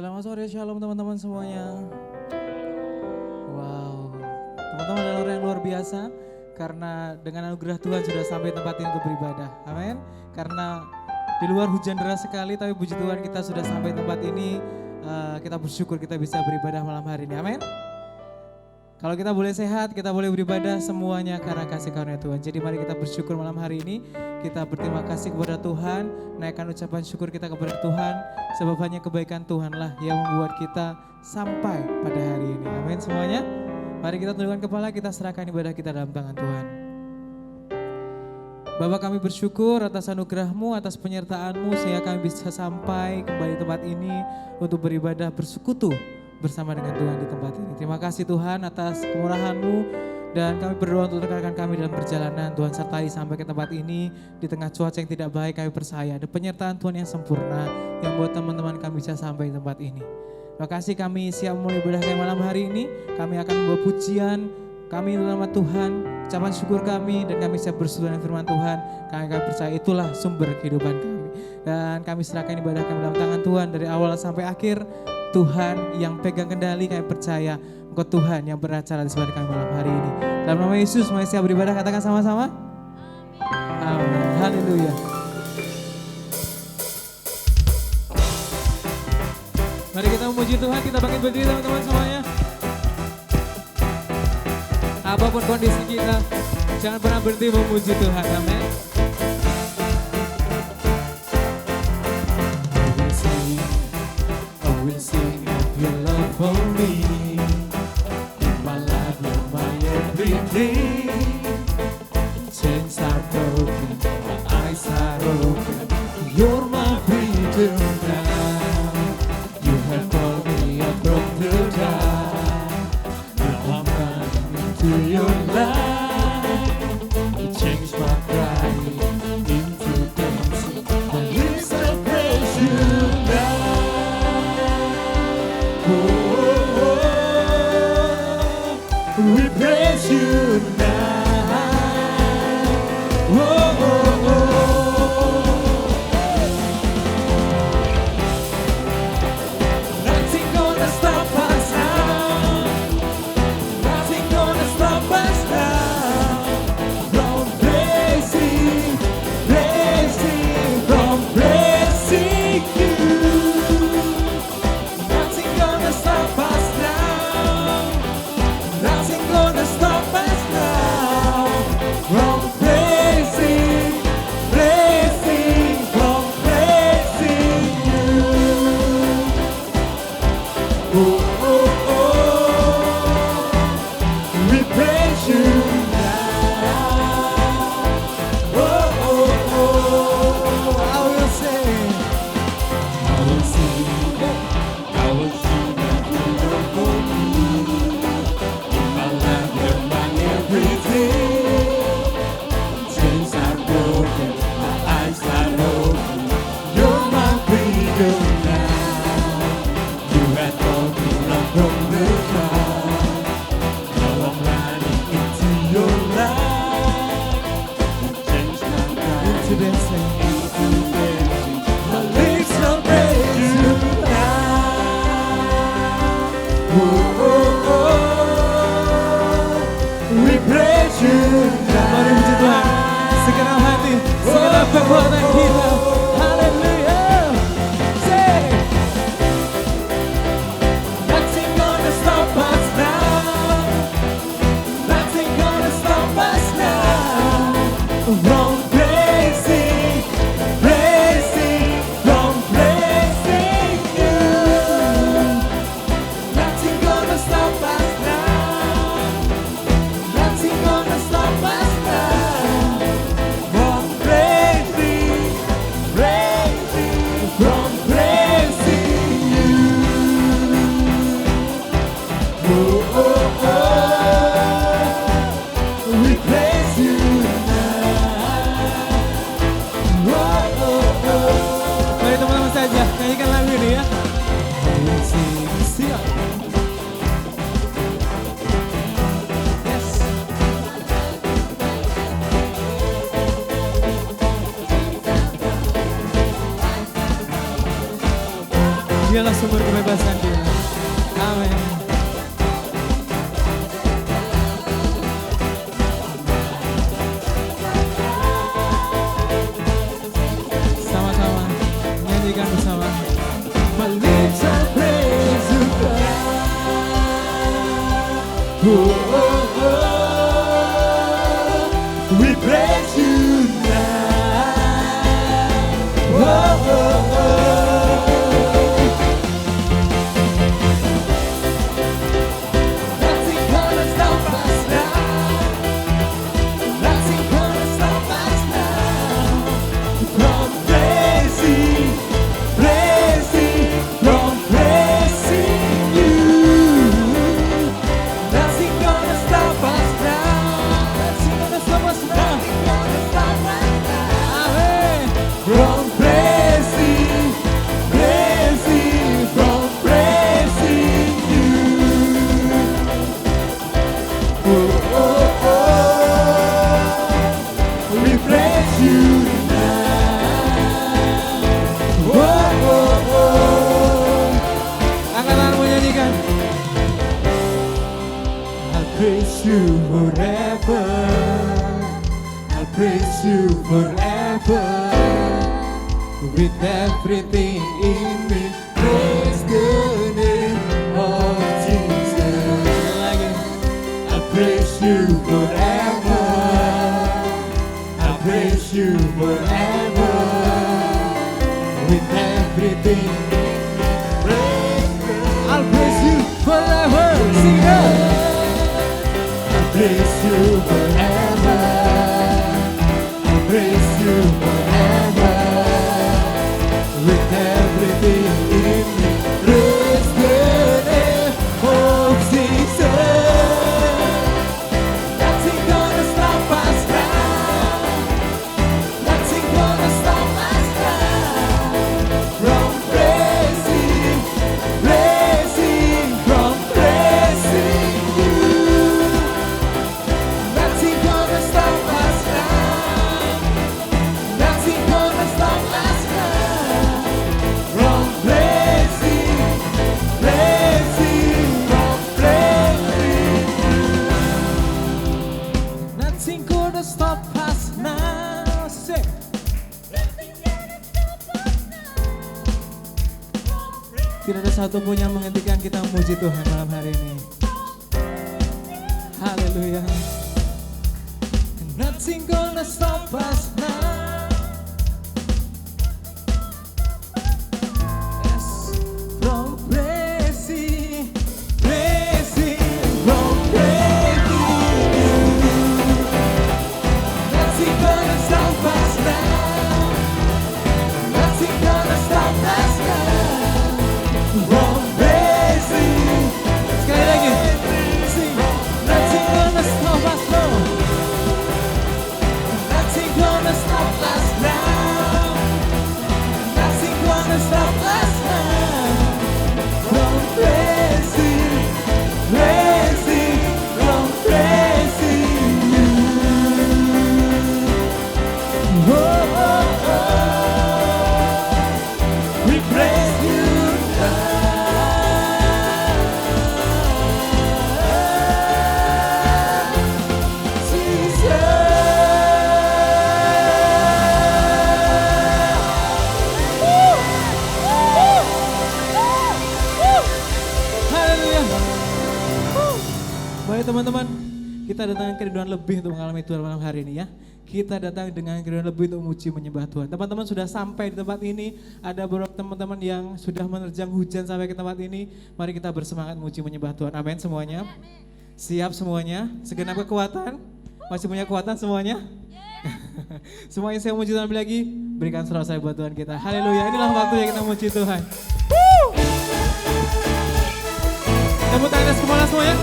Selamat sore, shalom teman-teman semuanya. Wow, teman-teman adalah orang yang luar biasa karena dengan anugerah Tuhan sudah sampai tempat ini untuk beribadah. Amin. Karena di luar hujan deras sekali, tapi puji Tuhan kita sudah sampai tempat ini. Kita bersyukur kita bisa beribadah malam hari ini. Amin. Kalau kita boleh sehat, kita boleh beribadah semuanya karena kasih karunia Tuhan. Jadi mari kita bersyukur malam hari ini. Kita berterima kasih kepada Tuhan, naikkan ucapan syukur kita kepada Tuhan. Sebab hanya kebaikan Tuhanlah yang membuat kita sampai pada hari ini. Amin semuanya. Mari kita tundukkan kepala, kita serahkan ibadah kita dalam tangan Tuhan. Bapa, kami bersyukur atas anugerah-Mu, atas penyertaan-Mu sehingga kami bisa sampai kembali tempat ini untuk beribadah bersekutu bersama dengan Tuhan di tempat ini. Terima kasih Tuhan atas kemurahan-Mu dan kami berdoa untuk rekan-rekan kami dalam perjalanan. Tuhan sertai sampai ke tempat ini di tengah cuaca yang tidak baik. Kami percaya ada penyertaan Tuhan yang sempurna yang buat teman-teman kami bisa sampai di tempat ini. Terima kasih, kami siap mulai ibadah kami malam hari ini. Kami akan membawa pujian kami dalam nama Tuhan, ucapan syukur kami, dan kami siap bersekutu dengan firman Tuhan. Kami percaya itulah sumber kehidupan kami. Dan kami serahkan ibadah kami dalam tangan Tuhan dari awal sampai akhir. Tuhan yang pegang kendali, kami percaya Engkau Tuhan yang beracara di sebelah kami malam hari ini. Dalam nama Yesus, mari siap beribadah, katakan sama-sama. Amin. Haleluya. Mari kita memuji Tuhan, kita bangkit berdiri teman-teman semuanya. Apapun kondisi kita, jangan pernah berhenti memuji Tuhan. Amin. I will sing of your love for me. In my life, you're my everything. Chains are broken, my eyes are open. You're my freedom now. You have called me a broken child. Now I'm running into your light. You changed my crying into dancing. My lips will praise you now. We praise you now. Nothing gonna stop us now. Nothing gonna stop us now. From praising, from praising you. Nothing gonna stop us now. Nothing gonna stop us now from praising, from praising you. Oh, oh, oh, we praise you now. Oh, oh, oh, I will sing, I will sing, I will sing that you love for me. My life, you're my everything. Chains are broken, my eyes are open. You're my freedom now. You had called me up from the crowd. Now I'm running into your light. You changed my life into dancing, My lips will praise you now. Oh, oh, oh. We praise you now. Mari puji Tuhan, segenap hati, segenap kekuatan kita. Haleluya. Say, nothing gonna stop us now. Nothing gonna stop us now. From praising, from praising you. Nothing gonna stop us now. Nothing gonna stop us now from praising Dialah sumber kebebasan kita. Amin. Sama-sama nyanyikan bersama. My lips are praise to God. Oh, oh, oh. We praise you now. Oh, oh, oh. Nothing gonna stop us now. Nothing gonna stop us now. From praising, praising, from praising you. Nothing gonna stop us now. Nothing gonna stop us now. Nothing gonna stop us now. Amen. From praising, praising, from praising you. Oh, oh, oh. We praise you now. Oh, oh, oh. Angkat tanganmu nyanyikan. I'll praise you forever. I'll praise you forever. With everything in me, praise the name of Jesus. I'll praise you forever. I'll praise you forever. With everything, I'll praise you forever. Sing it. I'll praise you forever. I'll praise you forever. With everything in me, praise the name of Jesus. Nothing gonna stop us now. Nothing gonna stop us now. From praising, praising, from praising you. Nothing gonna stop us now. Nothing gonna stop us now. From praising, praising, from praising you. Nothing gonna stop us now. Say. Tidak ada satupun yang menghentikan kita memuji Tuhan malam hari ini. Haleluya. Nothing gonna stop us now. Yes. From praising, praising, from praising you. Nothing gonna stop us now. Nothing gonna stop us now. From praising. Sekali lagi. Sing. Nothing gonna stop us now. Nothing gonna stop us now. Nothing gonna stop us now. From praising, praising, from praising you. Oh, oh, oh. We praise you now, Jesus. Haleluya. Baik teman-teman, kita datang kerinduan lebih untuk mengalami Tuhan malam hari ini ya. Kita datang dengan kerinduan lebih untuk memuji menyembah Tuhan. Teman-teman sudah sampai di tempat ini, ada beberapa teman-teman yang sudah menerjang hujan sampai ke tempat ini. Mari kita bersemangat memuji menyembah Tuhan. Amin semuanya. Siap semuanya? Segenap kekuatan? Masih punya kekuatan semuanya? Semuanya saya memuji Tuhan lagi. Berikan serah saya buat Tuhan kita. Haleluya. Inilah waktunya kita memuji Tuhan. Tepuk tangan semuanya semuanya.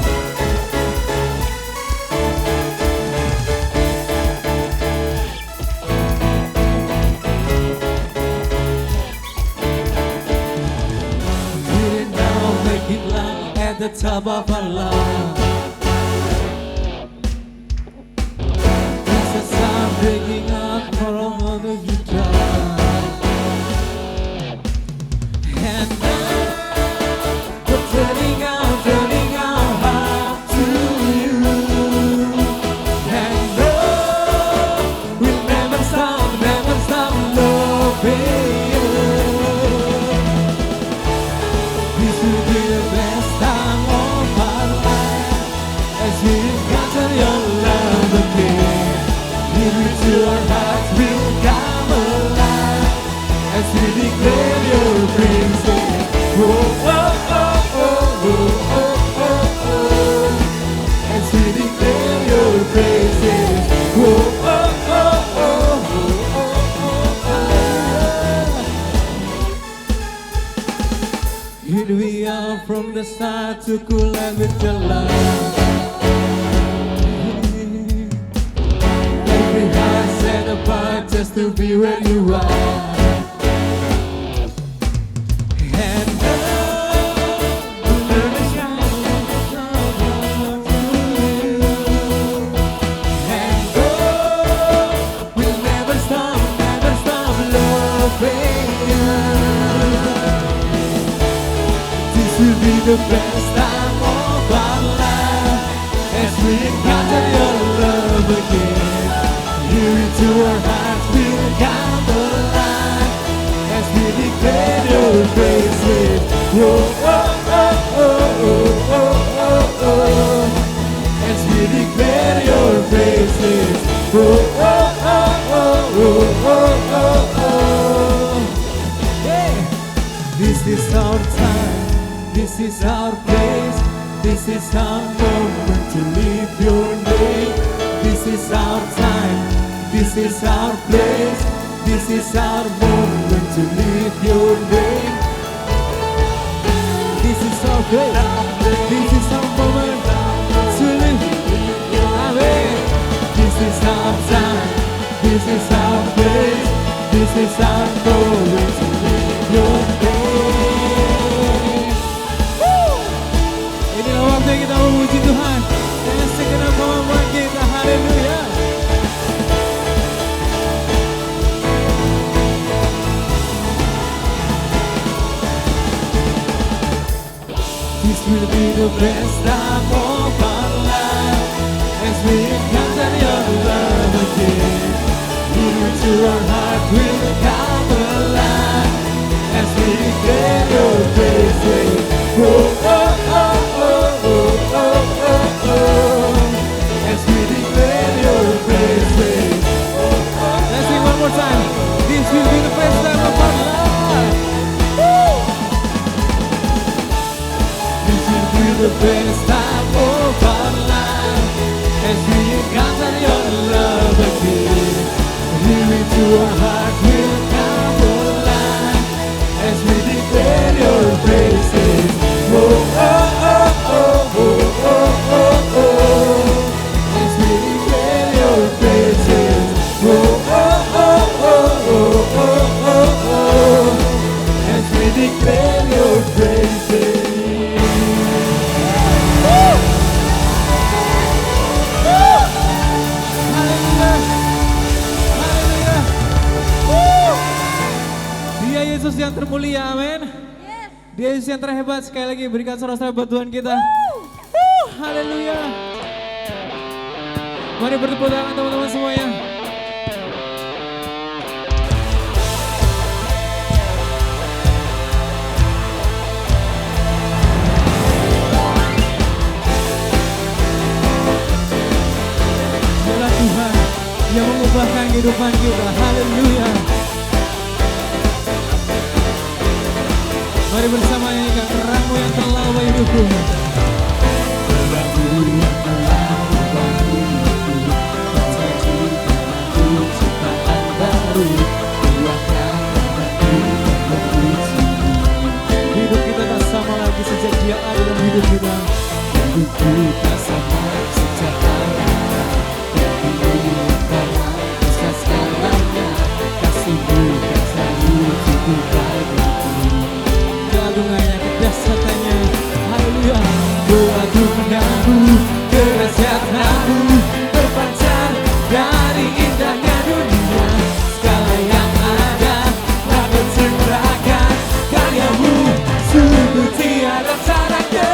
We now make it loud at the top of our lungs. This is time breaking up for all of you done. And now declare your praises. Oh, oh, oh, oh, oh, oh, oh, oh. As we declare your praises. Oh, oh, oh, oh, oh, oh, oh. Here we are from the start to cool and with your love. Every heart set apart just to be where you are. And we'll never shine through. And we'll never stop loving you. This will be the best time of our life as we encounter your love again. Here into our hearts will come alive as we declare your praises. Oh, oh, oh, oh, oh, oh, oh, oh. As we declare your praises. Oh, oh, oh, oh, oh, oh, oh, oh. Yeah. This is our time. This is our place. This is our moment to lift your name. This is our time. This is our place. This is our moment to lift your name. This is our place. This is our moment to lift. Amen. This is our time. This is our place. This is our moment to lift your name. Inilah waktu kita memuji Tuhan dengan segenap kemampuan kita. Haleluya. This will be the best time of our life as we encounter your love again. Into our heart will come alive as we declare your praises. Oh, oh, oh, oh, oh, oh, oh, oh. As we declare your praises. Oh, oh. Let's sing one more time. This will be the best time of our life. Woo! This will be the best time of our life as we encounter your love again. Here into our heart will come alive as we declare your praises. Oh, oh, oh, oh, oh, oh, oh, oh. As we declare your praises. Oh, oh, oh, oh, oh, oh, oh, oh. As we declare your praises. Dia Yesus yang termulia, amin. Yes. Dia Yesus yang terhebat. Sekali lagi berikan sorak-sorai buat Tuhan kita. Haleluya. Mari bertepuk tangan teman-teman semuanya. Dialah Tuhan yang mengubahkan kehidupan kita. Haleluya. Mari bersama nyanyikan terangmu yang telah ubah hidupku. Terangmu yang telah ubah hidupku, menjadikanku ciptaan baru. Tuakan namamu memujimu. Hidup kita tak sama lagi sejak Dia ada dalam hidup kita. Hidupku tak sama sejak ada. Terpilih karena bisa segalanya. Kasih-Mu kan selalu cukup bagiku. Keagungannya, kedasatannya, haleluya. Keagunganmu, kedahsyatanmu berpancar dari indahnya dunia. Segala yang ada dapat cerahkan karyamu, sungguh tiada tandanya.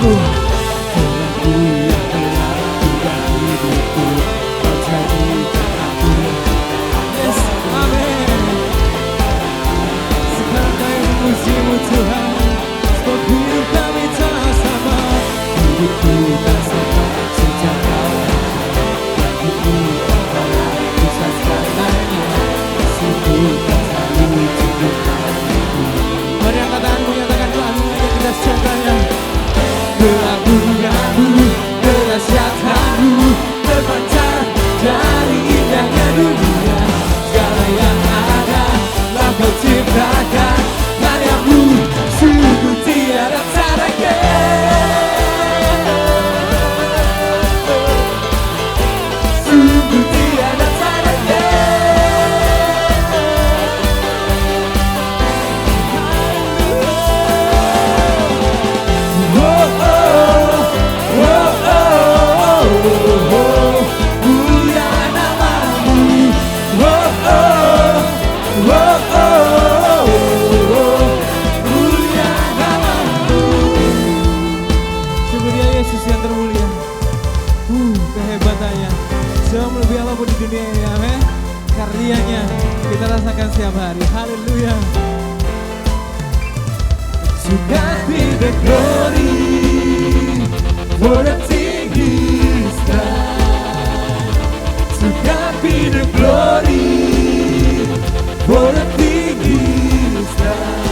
Tuhanku yang telah ubah hidupku, Kau jadikan aku. Yes, amin. Sekarang kami memuji-Mu Tuhan, sebab hidup kami tak sama. Hidupku tak sama sejak Kau yang hidupkan Kau bisa segalanya. Kasih-Mu tak selalu cukup bagiku. Mari angkat tanganmu, nyatakan doamu yang kita siapkannya. Keagungan-Mu, kedahsyatan-Mu terpancar dari indahnya dunia. Segala yang ada telah Kau ciptakan, karya-Mu sungguh tiada tandingan. Sungguh tiada yang termulia, kehebatannya jauh melebihi apapun di dunia ini, amin. Karyanya kita rasakan setiap hari, haleluya. To God be the glory for the thing He's done. To God be the glory for the thing He's done.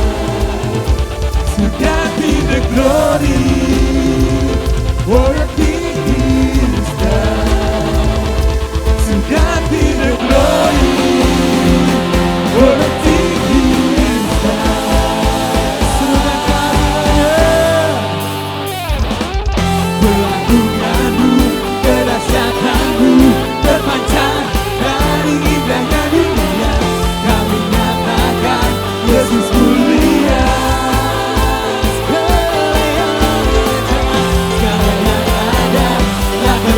To God be the glory for the thing He's done. To God be the glory for the thing He's done. Serukan karyanya. Keagungan-Mu, kedahsyatan-Mu terpancar dari indahnya dunia. Kami nyatakan Yesus mulia.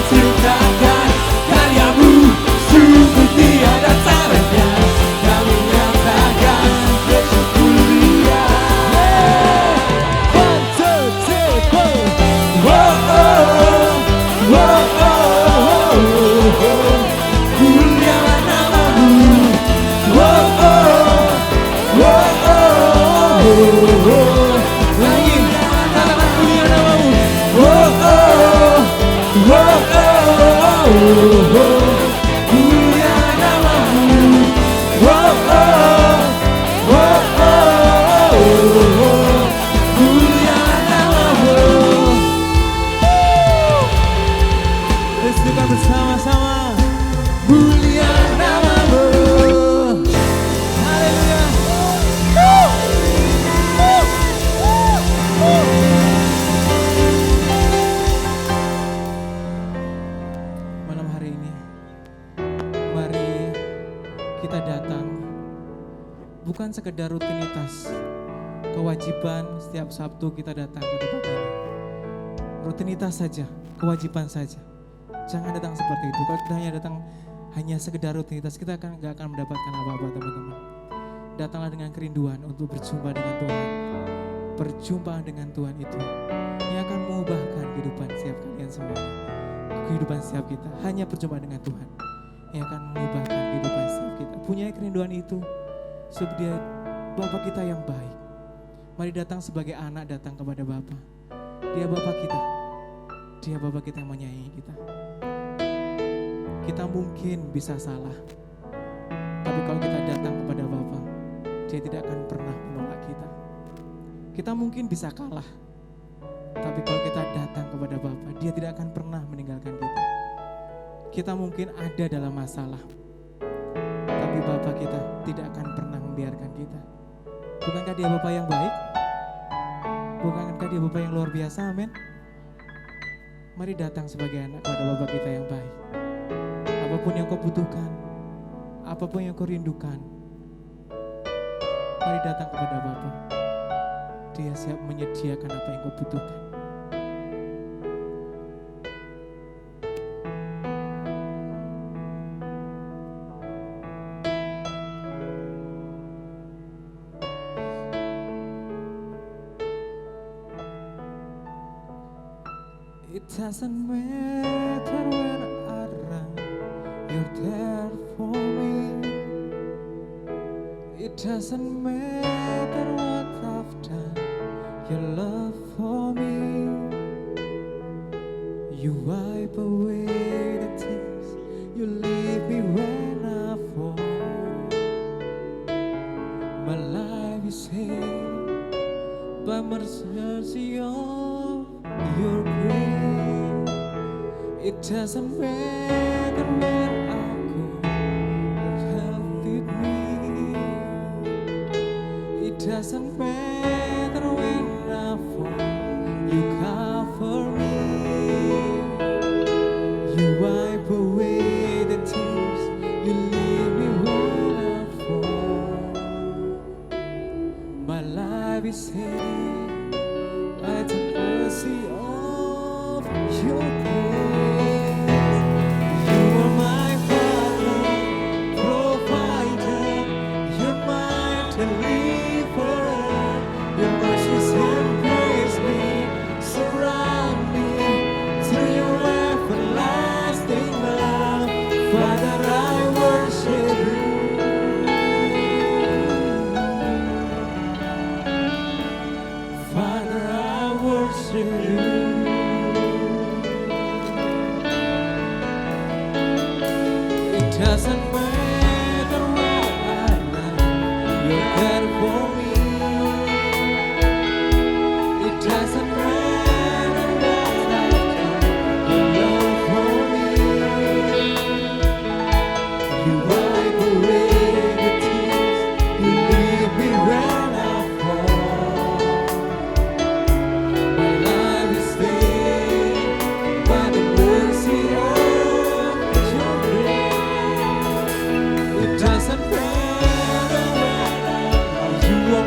Ciptakan karya-Mu sungguh tiada tandingan. Kami nyatakan Yesus mulia. One, two, three, four. Oh, oh, oh, oh, oh. Mulia nama-Mu. Oh, oh, oh, oh, oh. Lagi, katakan mulia nama-Mu. Oh, oh, oh, oh. Oh, mulia nama-Mu. Oh, oh, oh, oh, mulia nama-Mu. Let's do it bersama-sama. Mulia nama-Mu. Haleluya. Malam hari ini, mari kita datang bukan sekedar rutinitas, kewajiban setiap Sabtu kita datang ke tempat ini. Rutinitas saja, kewajiban saja. Jangan datang seperti itu. Kalau kita hanya datang hanya sekedar rutinitas, kita gak akan mendapatkan apa-apa, teman-teman. Datanglah dengan kerinduan untuk berjumpa dengan Tuhan. Perjumpaan dengan Tuhan itu yang akan mengubahkan kehidupan setiap kalian semuanya. Kehidupan setiap kita hanya perjumpaan dengan Tuhan yang akan mengubahkan kehidupan setiap kita. Punya kerinduan itu sebab Dia Bapa kita yang baik. Mari datang sebagai anak, datang kepada Bapa. Dia Bapa kita. Dia Bapa kita yang menyayangi kita. Kita mungkin bisa salah, tapi kalau kita datang kepada Bapa, Dia tidak akan pernah menolak kita. Kita mungkin bisa kalah, tapi kalau kita datang kepada Bapa, Dia tidak akan pernah meninggalkan kita. Kita mungkin ada dalam masalah, tapi Bapa kita tidak akan pernah membiarkan kita. Bukankah Dia Bapa yang baik? Bukankah Dia Bapa yang luar biasa, amin? Mari datang sebagai anak kepada Bapa kita yang baik. Apapun yang kau butuhkan, apapun yang kau rindukan, mari datang kepada Bapa. Dia siap menyediakan apa yang kau butuhkan. doesn't matter where I run, you're there for me. It doesn't matter what I've done, your love for me. You wipe away the tears, you leave me when I fall. My life is saved by mercy of your grace. It doesn't matter where I go, you're held with me. It doesn't matter when I fall, you cover me. You wipe away the tears, you leave me when I fall. My life is saved by the mercy of your grace. You are my Father, provider, you're my deliverer. Your mercies embrace me, surround me through your everlasting love. Father, I worship you. Father, I worship you. It doesn't matter where I am, you're there for me. It doesn't matter what I've done, your love for me. You wipe away the tears, you leave me when I fall. My life is saved by the mercy of your grace. It doesn't matter where I am, you are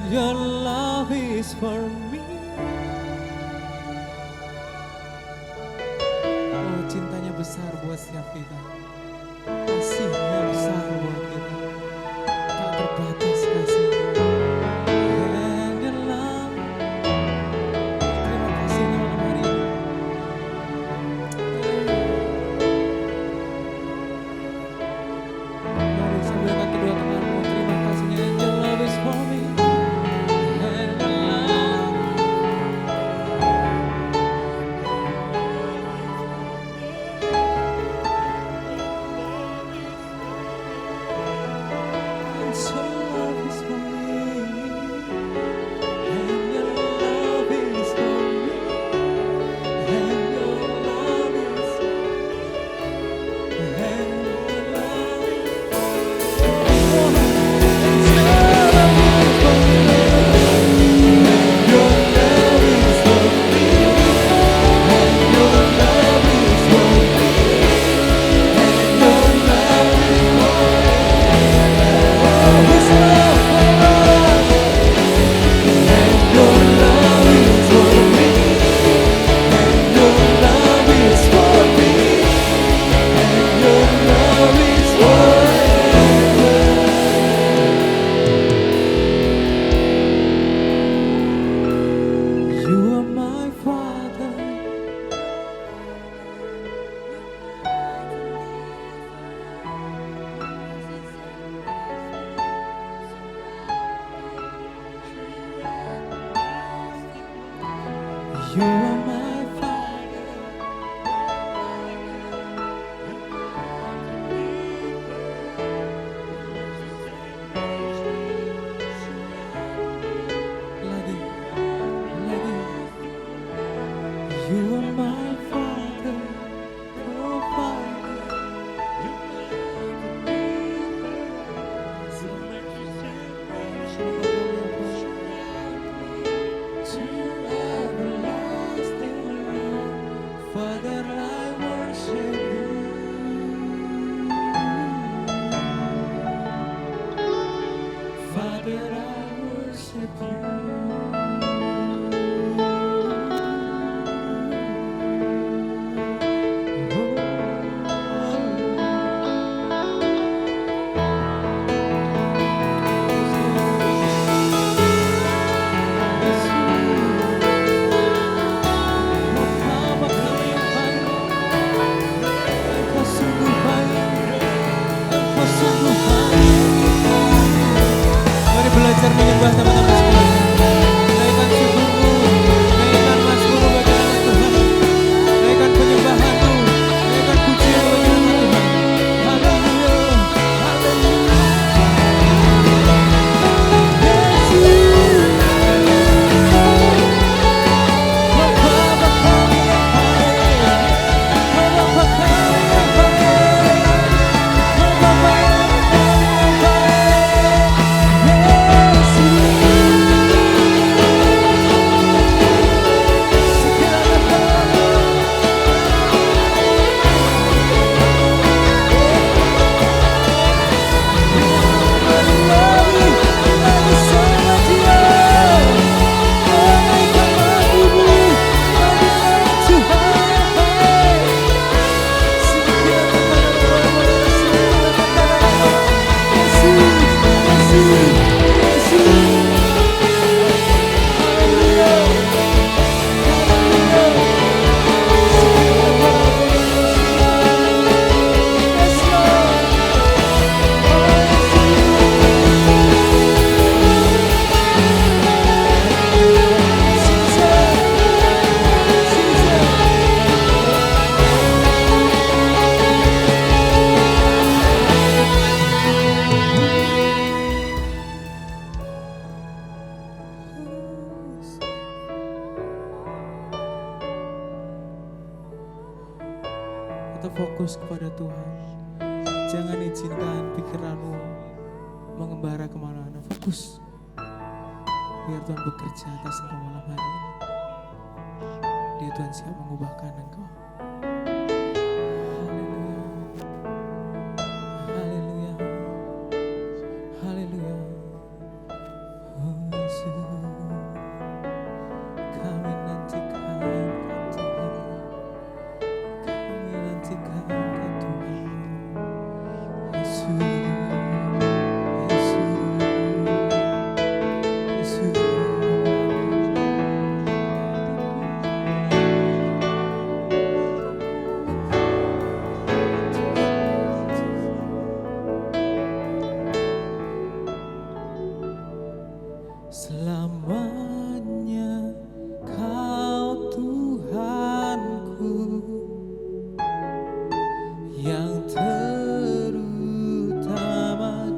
your love is for me. Oh, cintanya besar buat setiap kita. Kasihnya besar buat kita. Tak terbatas kasihnya. And your love. Terima kasihnya malam hari ini. Mari sambungkan kedua tanganmu. Terima kasihnya. And your love is for me. And your love. And so love is for me. And your love is for me. And your love is for me. And your love is for me. You are my Father. You are my Father. Lagi. You are my Father. Provider. To everlasting love. Father, I worship you. Father, I worship Mari belajar menyembah teman-teman sekalian. Naikkan syukurmu, naikkan mazmur bagi nama Tuhan. Naikkan penyembahanmu, naikkan pujian bagi nama Tuhan. Haleluya, haleluya. Oh Bapa kami yang baik, oh Bapa kami yang baik, oh Bapa yang baik. Kita fokus kepada Tuhan. Jangan izinkan pikiranmu mengembara kemana-mana. Fokus. Biar Tuhan bekerja atas engkau malam hari ini. Dia Tuhan siap mengubahkan engkau. Haleluya. Haleluya. Haleluya. Oh, Selamanya Kau Tuhanku yang terutama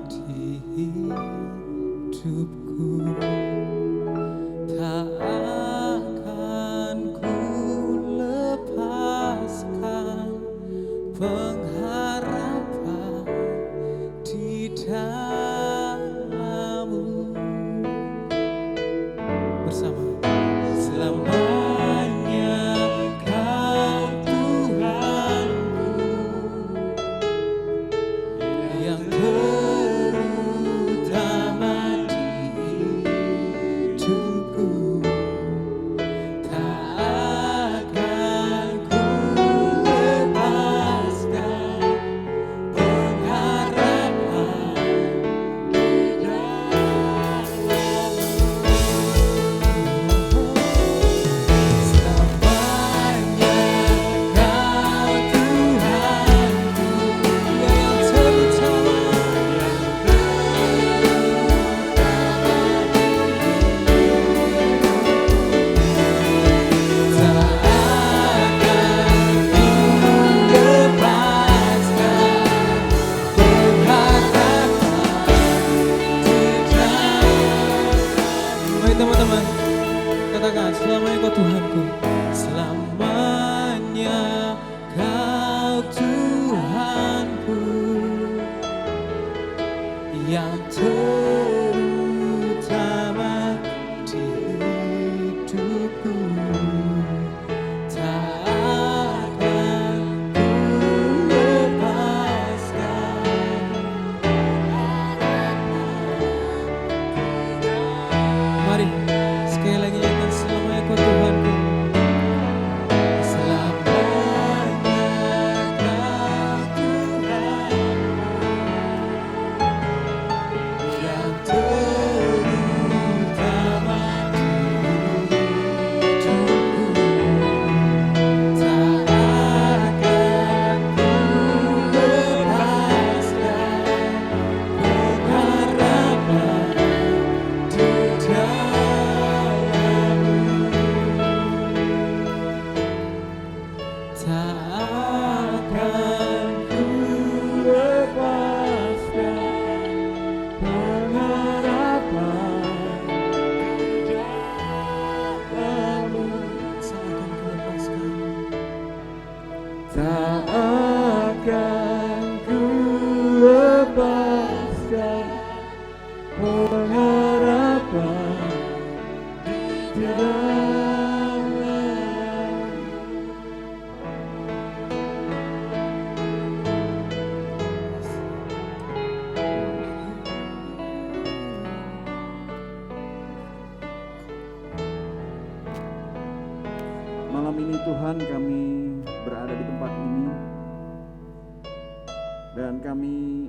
di hidupku. Tak akan ku lepaskan pengharapan di dalam-Mu. Bersama. Selamanya Kau Tuhanku yang terutama di hidupku. Tak akan ku lepaskan pengharapan di dalam-Mu. Selamanya Kau Tuhanku yang terutama Mari teman-teman katakan, selamanya Kau Tuhanku. Selamanya Kau Tuhanku yang terutama di hidupku. Tak akan ku lepaskan. Mari sekali lagi nyanyikan, selamanya Kau Tuhanku. Selamanya Kau Tuhanku yang terutama di hidupku. Tak akan ku lepaskan pengharapan di dalam-Mu. Tak akan ku lepaskan pengharapan di dalam-Mu. Tak akan ku lepaskan pengharapan di dalam-Mu. Malam ini Tuhan, kami berada di tempat ini dan kami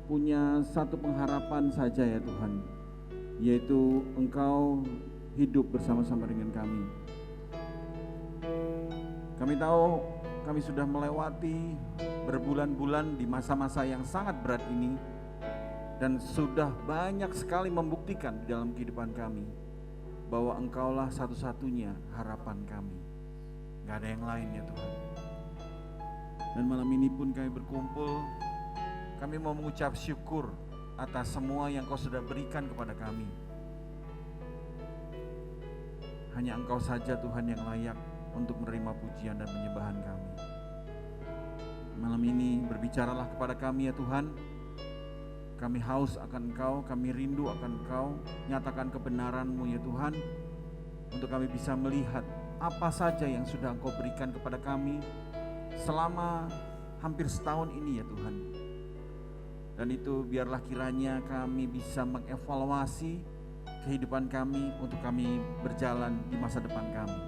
punya satu pengharapan saja ya Tuhan, yaitu Engkau hidup bersama-sama dengan kami. Kami tahu kami sudah melewati berbulan-bulan di masa-masa yang sangat berat ini dan sudah banyak sekali membuktikan di dalam kehidupan kami bahwa Engkaulah satu-satunya harapan kami. Gak ada yang lain ya Tuhan. Dan malam ini pun kami berkumpul, kami mau mengucap syukur atas semua yang Kau sudah berikan kepada kami. Hanya Engkau saja Tuhan yang layak untuk menerima pujian dan penyembahan kami. Malam ini berbicaralah kepada kami ya Tuhan. Kami haus akan Engkau, kami rindu akan Engkau. Nyatakan kebenaran-Mu ya Tuhan, untuk kami bisa melihat apa saja yang sudah Engkau berikan kepada kami selama hampir setahun ini ya Tuhan. Dan itu biarlah kiranya kami bisa mengevaluasi kehidupan kami untuk kami berjalan di masa depan kami.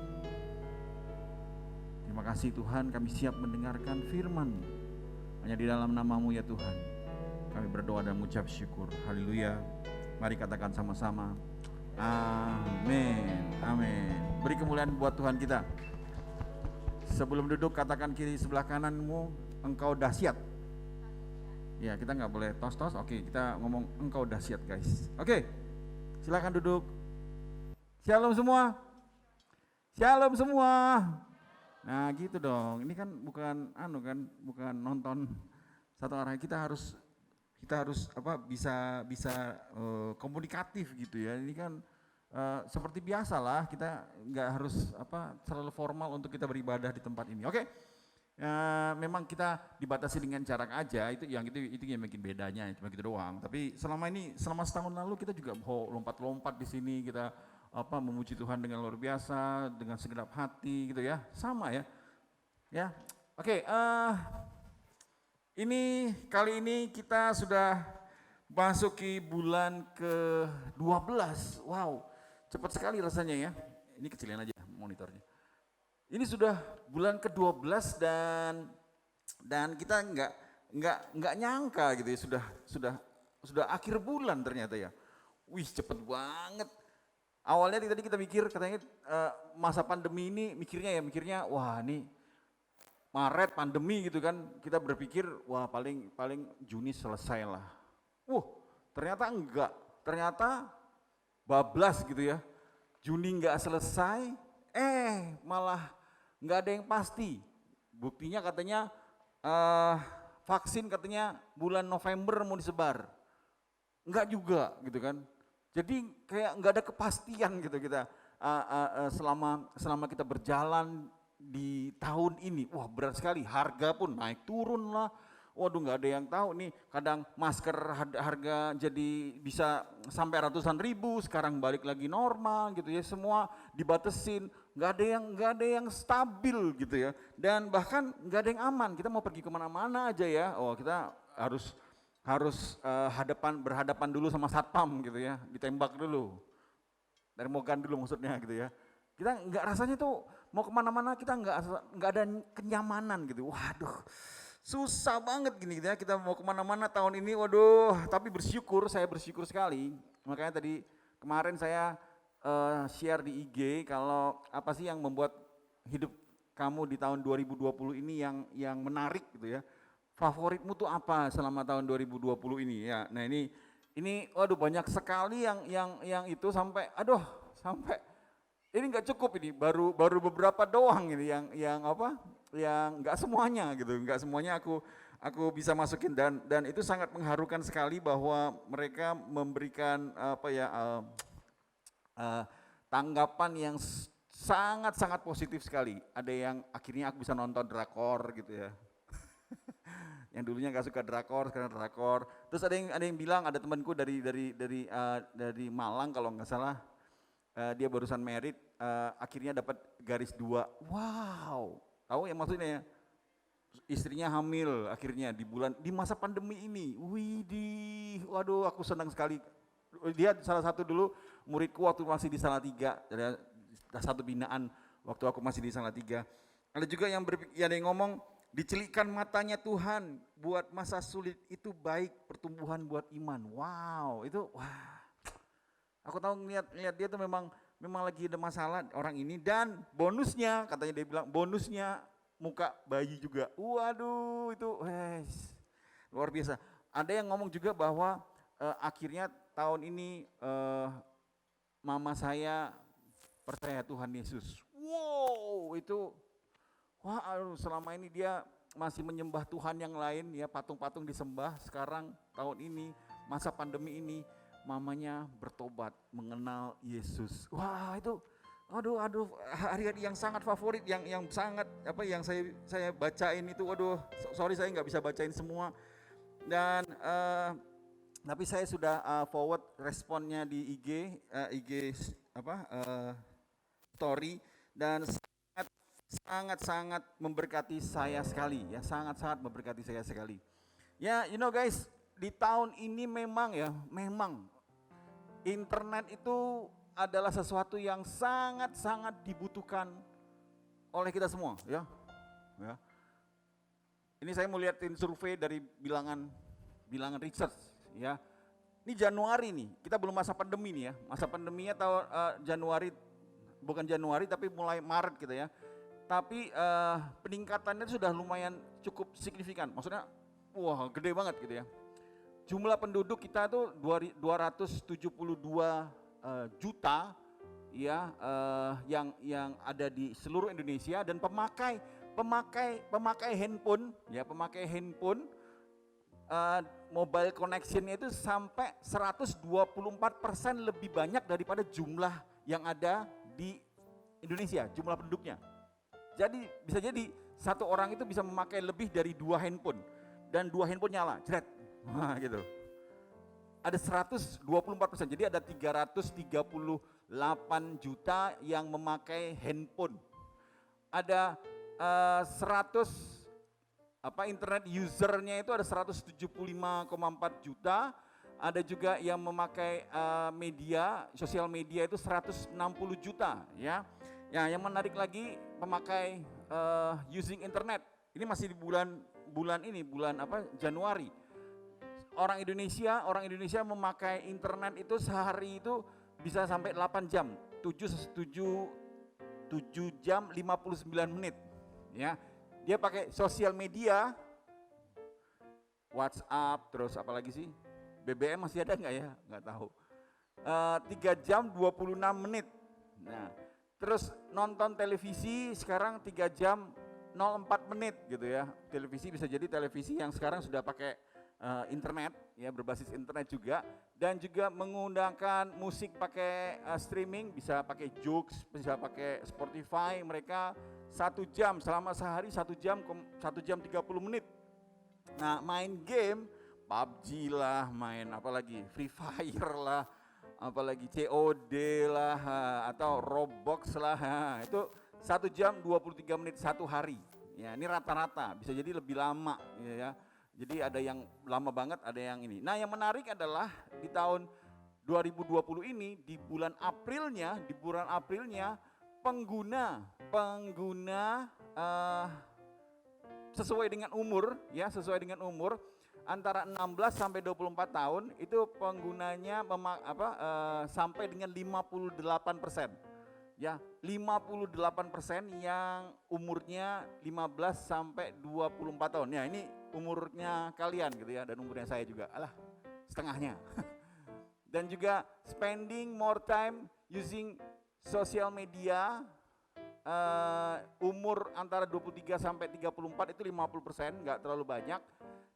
Terima kasih Tuhan, kami siap mendengarkan firman-Mu. Hanya di dalam nama-Mu ya Tuhan kami berdoa dan mengucap syukur. Haleluya. Mari katakan sama-sama, amin, amin. Beri kemuliaan buat Tuhan kita. Sebelum duduk katakan kiri sebelah kananmu, engkau dahsyat. Ya, kita nggak boleh tos-tos. Oke, kita ngomong engkau dahsyat guys. Oke, silakan duduk. Shalom semua. Shalom semua. Nah gitu dong, ini kan bukan bukan nonton satu arah, kita harus bisa komunikatif gitu ya. Ini kan seperti biasa lah, kita nggak harus terlalu formal untuk kita beribadah di tempat ini. Oke. Memang kita dibatasi dengan jarak aja, itu yang bikin bedanya, cuma gitu doang. Tapi selama setahun lalu kita juga lompat-lompat di sini, kita memuji Tuhan dengan luar biasa, dengan segenap hati gitu ya, sama ya. Ya, oke. Kali ini kita sudah masuki bulan ke-12. Wow, cepat sekali rasanya ya. Ini kecilin aja monitornya. Ini sudah bulan ke-12 dan kita nggak nyangka gitu ya, sudah akhir bulan ternyata ya. Wih, cepet banget. Awalnya tadi kita mikir katanya masa pandemi ini mikirnya wah ini Maret pandemi gitu kan, kita berpikir wah paling Juni selesai lah. Ternyata enggak, ternyata bablas gitu ya. Juni enggak selesai, malah enggak ada yang pasti. Buktinya katanya vaksin katanya bulan November mau disebar. Enggak juga gitu kan. Jadi kayak enggak ada kepastian gitu kita selama kita berjalan di tahun ini. Wah berat sekali, harga pun naik turun lah. Waduh nggak ada yang tahu nih, kadang masker harga jadi bisa sampai ratusan ribu, sekarang balik lagi normal gitu ya, semua dibatesin, nggak ada yang stabil gitu ya, dan bahkan nggak ada yang aman. Kita mau pergi kemana-mana aja ya, kita harus berhadapan dulu sama satpam gitu ya, ditembak dulu, termogan dulu maksudnya gitu ya. Kita nggak, rasanya tuh mau kemana-mana kita nggak ada kenyamanan gitu. Waduh, susah banget gini ya, kita mau kemana-mana tahun ini. Waduh, tapi saya bersyukur sekali. Makanya tadi kemarin saya share di IG kalau apa sih yang membuat hidup kamu di tahun 2020 ini yang menarik gitu ya. Favoritmu tuh apa selama tahun 2020 ini ya. Nah ini waduh banyak sekali yang itu sampai ini nggak cukup, ini baru beberapa doang ini yang nggak semuanya gitu, nggak semuanya aku bisa masukin, dan itu sangat mengharukan sekali bahwa mereka memberikan tanggapan yang sangat positif sekali. Ada yang akhirnya aku bisa nonton drakor gitu ya. Yang dulunya nggak suka drakor, sekarang drakor. Terus ada yang bilang, ada temanku dari Malang kalau nggak salah. Dia barusan merit, akhirnya dapat garis 2. Wow, tahu yang maksudnya ya? Istrinya hamil akhirnya di masa pandemi ini. Widih, waduh aku senang sekali. Dia salah satu dulu muridku waktu masih di Salatiga, satu binaan waktu aku masih di Salatiga. Ada juga yang ngomong, dicelikkan matanya Tuhan buat masa sulit itu baik pertumbuhan buat iman. Wow, itu wah. Aku tahu ngeliat dia tuh memang lagi ada masalah orang ini, dan bonusnya katanya dia bilang bonusnya muka bayi juga. Waduh itu luar biasa. Ada yang ngomong juga bahwa akhirnya tahun ini mama saya percaya Tuhan Yesus. Wow itu selama ini dia masih menyembah Tuhan yang lain ya, patung-patung disembah. Sekarang tahun ini masa pandemi ini mamanya bertobat, mengenal Yesus. Wah itu, aduh, hari-hari yang sangat favorit, yang sangat yang saya bacain itu. Waduh, sorry saya nggak bisa bacain semua. Dan tapi saya sudah forward responnya di IG story, dan sangat memberkati saya sekali ya, sangat memberkati saya sekali. Ya, guys, di tahun ini memang internet itu adalah sesuatu yang sangat dibutuhkan oleh kita semua ya. Ini saya mau lihatin survei dari bilangan research ya. Ini Januari nih, kita belum masa pandemi nih ya. Masa pandeminya tahun Januari, bukan Januari tapi mulai Maret gitu ya. Tapi peningkatannya sudah lumayan cukup signifikan. Maksudnya wah gede banget gitu ya. Jumlah penduduk kita tuh 272 juta, ya yang ada di seluruh Indonesia, dan pemakai handphone ya, pemakai handphone mobile connectionnya itu sampai 124% lebih banyak daripada jumlah yang ada di Indonesia, jumlah penduduknya. Jadi bisa jadi satu orang itu bisa memakai lebih dari 2 handphone, dan 2 handphone nyala, jret, wah gitu. Ada 124%, jadi ada 338 juta yang memakai handphone. Ada 100 internet usernya itu ada 175,4 juta. Ada juga yang memakai media, sosial media itu 160 juta ya. Ya, yang menarik lagi pemakai using internet. Ini masih di bulan Januari. Orang Indonesia memakai internet itu sehari itu bisa sampai 8 jam, 7 jam 59 menit ya. Dia pakai sosial media, WhatsApp, terus apalagi sih? BBM masih ada nggak ya? Nggak tahu. 3 jam 26 menit. Nah, terus nonton televisi sekarang 3 jam 04 menit gitu ya. Televisi bisa jadi televisi yang sekarang sudah pakai internet ya, berbasis internet juga, dan juga menggunakan musik pakai streaming, bisa pakai Joox, bisa pakai Spotify. Mereka 1 jam selama sehari, 1 jam 30 menit. Nah, main game PUBG lah, main apalagi Free Fire lah, apalagi COD lah, atau Roblox lah, itu 1 jam 23 menit satu hari. Ya, ini rata-rata, bisa jadi lebih lama ya. Jadi ada yang lama banget, ada yang ini. Nah, yang menarik adalah di tahun 2020 ini, di bulan Aprilnya pengguna sesuai dengan umur ya, antara 16 sampai 24 tahun itu penggunanya sampai dengan 58%. Ya, 58% yang umurnya 15 sampai 24 tahun. Ya, ini umurnya kalian gitu ya, dan umurnya saya juga. Alah, setengahnya. Dan juga spending more time using social media, umur antara 23 sampai 34 itu 50%, enggak terlalu banyak.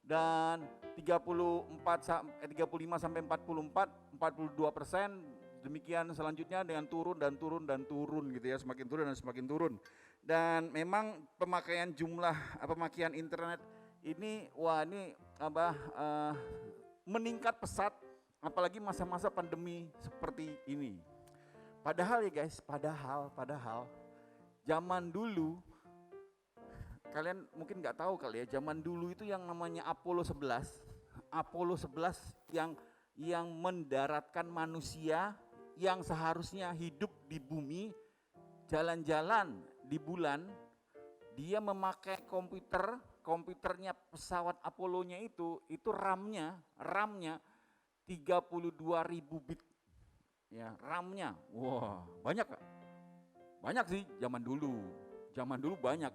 Dan 35 sampai 44, 42%. Demikian selanjutnya dengan turun gitu ya, semakin turun dan semakin turun. Dan memang pemakaian internet ini meningkat pesat, apalagi masa-masa pandemi seperti ini. Padahal ya guys, padahal zaman dulu, kalian mungkin nggak tahu kali ya, zaman dulu itu yang namanya Apollo 11 yang mendaratkan manusia yang seharusnya hidup di bumi, jalan-jalan di bulan. Dia memakai komputernya pesawat Apollo-nya itu RAM-nya 32.000 bit. Ya, RAM-nya. Wah, banyak Kak? Banyak sih zaman dulu banyak.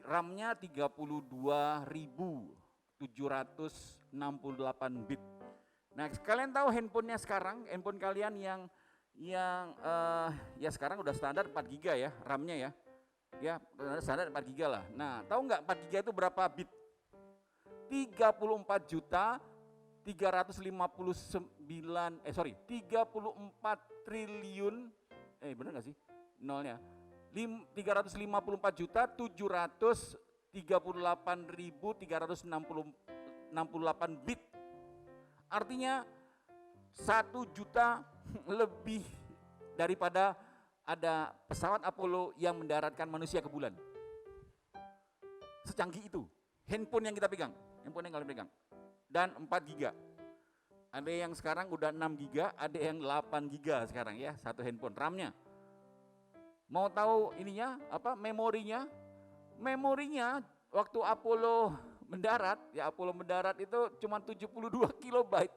RAM-nya 32.768 bit. Nah, kalian tahu handphone kalian yang ya sekarang udah standar 4 GB ya RAM-nya ya. Ya, standar 4 GB lah. Nah, tahu nggak 4 GB itu berapa bit? 34 triliun, benar nggak sih nolnya? 334.738.368 bit. Artinya 1 juta lebih daripada ada pesawat Apollo yang mendaratkan manusia ke bulan. Secanggih itu handphone yang kalian pegang. Dan 4 giga. Ada yang sekarang udah 6 giga, ada yang 8 giga sekarang ya, satu handphone RAM-nya. Mau tahu ininya memorinya? Memorinya waktu Apollo mendarat itu cuma 72 kilobyte.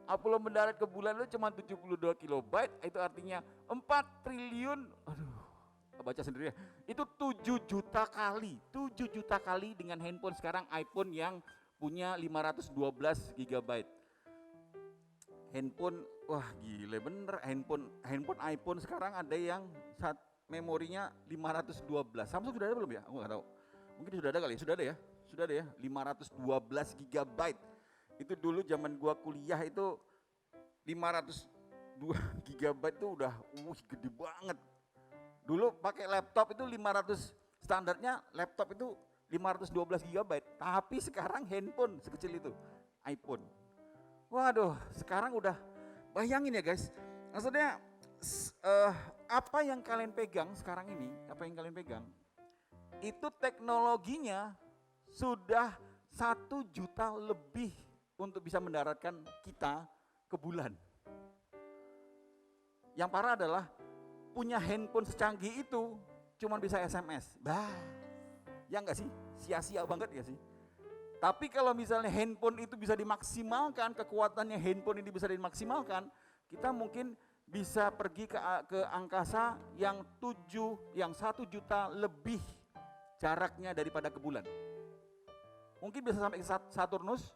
Apollo mendarat ke bulan itu cuma 72 kilobyte, itu artinya 4 triliun, baca sendiri ya, itu 7 juta kali dengan handphone sekarang iPhone yang punya 512 gigabyte. Handphone wah gile bener, handphone iPhone sekarang ada yang memorinya 512. Samsung sudah ada belum ya? Aku nggak tahu. Mungkin sudah ada kali, sudah ada ya, 512 GB. Itu dulu zaman gua kuliah itu 502 GB itu udah gede banget. Dulu pakai laptop itu 500, standarnya laptop itu 512 GB. Tapi sekarang handphone sekecil itu, iPhone. Waduh, sekarang udah bayangin ya guys. Maksudnya apa yang kalian pegang sekarang ini, itu teknologinya sudah 1 juta lebih untuk bisa mendaratkan kita ke bulan. Yang parah adalah punya handphone secanggih itu cuman bisa SMS. Ya enggak sih? Sia-sia banget ya sih? Tapi kalau misalnya handphone itu bisa dimaksimalkan, kekuatannya handphone ini bisa dimaksimalkan, kita mungkin bisa pergi ke angkasa yang 1 juta lebih jaraknya daripada ke bulan. Mungkin bisa sampai ke Saturnus,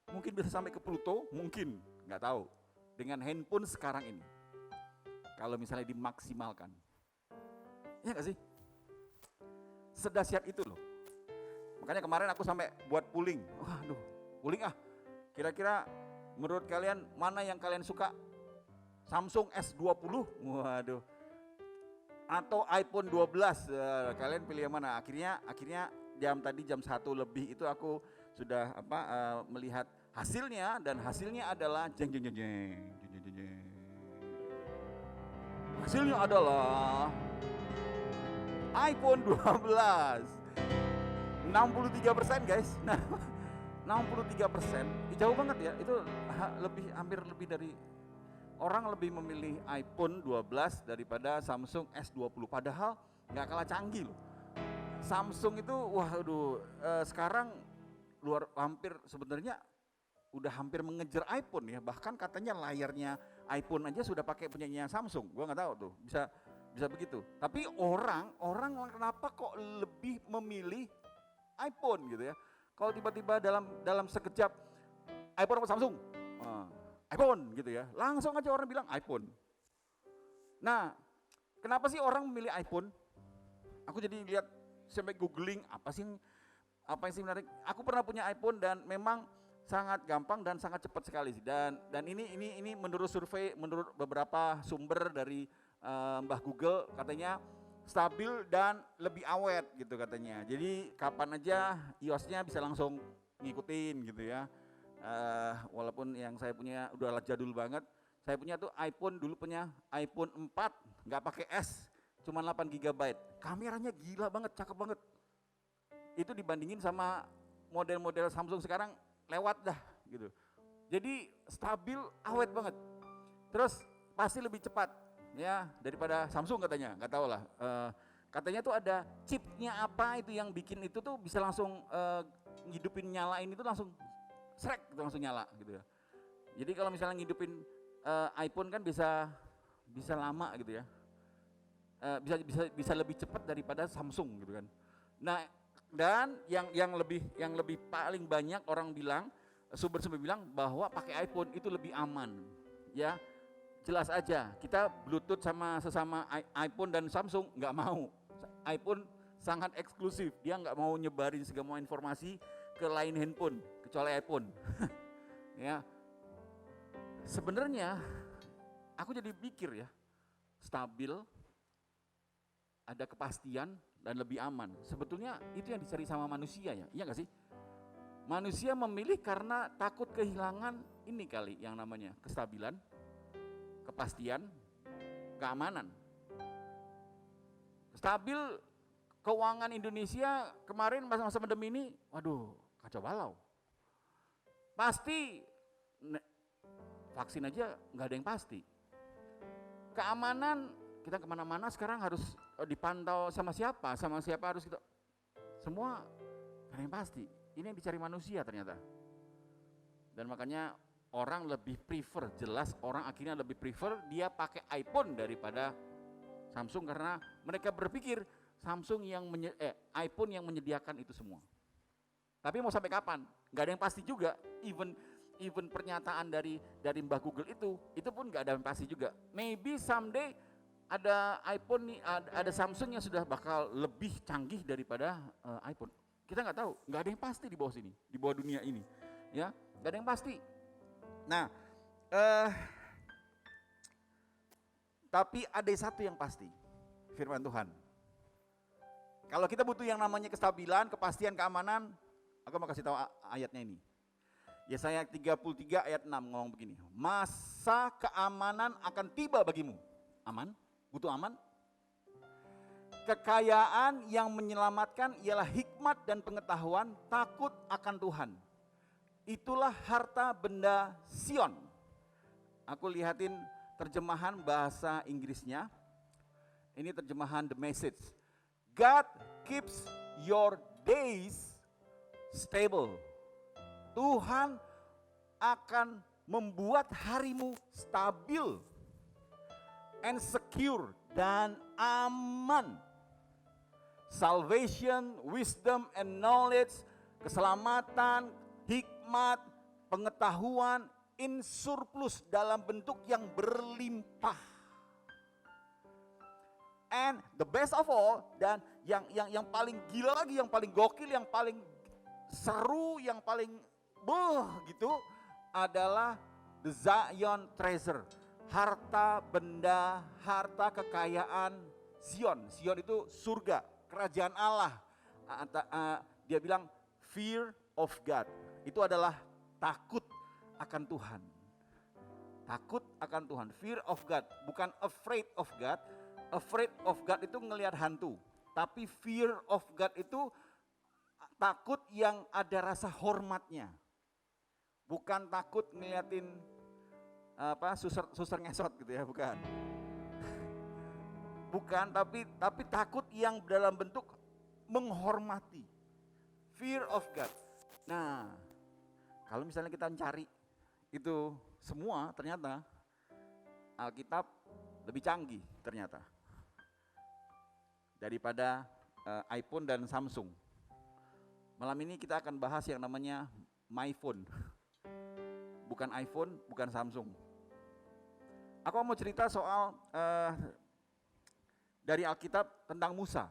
mungkin bisa sampai ke Pluto, mungkin, nggak tahu. Dengan handphone sekarang ini, kalau misalnya dimaksimalkan, ya nggak sih? Sedahsyat itu loh. Makanya kemarin aku sampai buat pooling. Waduh, pooling kira-kira menurut kalian mana yang kalian suka? Samsung S20, waduh, atau iPhone 12, kalian pilih yang mana? Akhirnya jam 1 lebih itu aku sudah melihat hasilnya, dan hasilnya adalah hasilnya adalah iPhone 12 63% guys. Nah 63%, jauh banget ya, itu hampir lebih dari orang lebih memilih iPhone 12 daripada Samsung S20, padahal nggak kalah canggih loh. Samsung itu sekarang sebenarnya udah hampir mengejar iPhone ya, bahkan katanya layarnya iPhone aja sudah pakai punyanya Samsung. Gua nggak tahu tuh bisa begitu. Tapi orang kenapa kok lebih memilih iPhone gitu ya? Kalau tiba-tiba dalam sekejap iPhone apa Samsung? iPhone gitu ya, langsung aja orang bilang iPhone. Nah, kenapa sih orang memilih iPhone? Aku jadi lihat sampai googling apa yang sih menarik. Aku pernah punya iPhone dan memang sangat gampang dan sangat cepat sekali sih. Dan ini menurut survei, menurut beberapa sumber dari Mbah Google, katanya stabil dan lebih awet gitu katanya. Jadi kapan aja iOS-nya bisa langsung ngikutin gitu ya. Walaupun yang saya punya udah jadul banget. Saya punya tuh dulu punya iPhone 4, nggak pakai S, cuma 8 GB. Kameranya gila banget, cakep banget. Itu dibandingin sama model-model Samsung sekarang lewat dah gitu. Jadi stabil, awet banget. Terus pasti lebih cepat ya daripada Samsung katanya, nggak tahu lah. Katanya tuh ada chipnya apa itu yang bikin itu tuh bisa langsung ngidupin, nyalain itu langsung srek itu langsung nyala gitu ya. Jadi kalau misalnya ngidupin iPhone kan bisa lama gitu ya. Bisa lebih cepat daripada Samsung gitu kan. Nah, dan yang lebih paling banyak orang bilang, sumber-sumber bilang bahwa pakai iPhone itu lebih aman. Ya. Jelas aja, kita Bluetooth sama sesama iPhone dan Samsung nggak mau. iPhone sangat eksklusif, dia nggak mau nyebarin segala informasi ke lain handphone kecuali iPhone. Ya, sebenarnya aku jadi pikir ya, stabil, ada kepastian dan lebih aman. Sebetulnya itu yang dicari sama manusia ya, iya nggak sih? Manusia memilih karena takut kehilangan ini kali yang namanya kestabilan, kepastian, keamanan. Stabil keuangan Indonesia kemarin masa-masa pandemi ini, waduh kacau balau. Pasti vaksin aja nggak ada yang pasti. Keamanan kita kemana-mana sekarang harus dipantau sama siapa harus kita. Semua nggak ada yang pasti. Ini yang dicari manusia ternyata. Dan makanya orang lebih prefer, jelas orang akhirnya lebih prefer dia pakai iPhone daripada Samsung karena mereka berpikir iPhone yang menyediakan itu semua. Tapi mau sampai kapan? Gak ada yang pasti juga. even pernyataan dari Mbah Google itu pun nggak ada yang pasti juga. Maybe someday ada iPhone nih, ada Samsung yang sudah bakal lebih canggih daripada iPhone. Kita nggak tahu, nggak ada yang pasti di bawah sini, di bawah dunia ini, ya, nggak ada yang pasti. Nah, tapi ada satu yang pasti, firman Tuhan. Kalau kita butuh yang namanya kestabilan, kepastian, keamanan, aku mau kasih tahu ayatnya ini. Yesaya 33 ayat 6 ngomong begini, masa keamanan akan tiba bagimu. Aman? Butuh aman? Kekayaan yang menyelamatkan ialah hikmat dan pengetahuan, takut akan Tuhan. Itulah harta benda Sion. Aku lihatin terjemahan bahasa Inggrisnya. Ini terjemahan The Message. God keeps your days stable. Tuhan akan membuat harimu stabil and secure dan aman. Salvation, wisdom and knowledge, keselamatan, hikmat, pengetahuan in surplus dalam bentuk yang berlimpah. And the best of all, dan yang paling gila lagi, yang paling gokil, yang paling seru, yang paling gitu adalah the Zion treasure, harta benda, harta kekayaan Zion. Zion itu surga, kerajaan Allah. Dia bilang fear of God. Itu adalah takut akan Tuhan. Takut akan Tuhan, fear of God, bukan afraid of God. Afraid of God itu ngelihat hantu, tapi fear of God itu takut yang ada rasa hormatnya. Bukan takut ngeliatin suser ngesot gitu ya, bukan. Bukan, tapi takut yang dalam bentuk menghormati. Fear of God. Nah, kalau misalnya kita mencari itu semua, ternyata Alkitab lebih canggih ternyata daripada iPhone dan Samsung. Malam ini kita akan bahas yang namanya MyPhone. Bukan iPhone, bukan Samsung. Aku mau cerita soal dari Alkitab tentang Musa.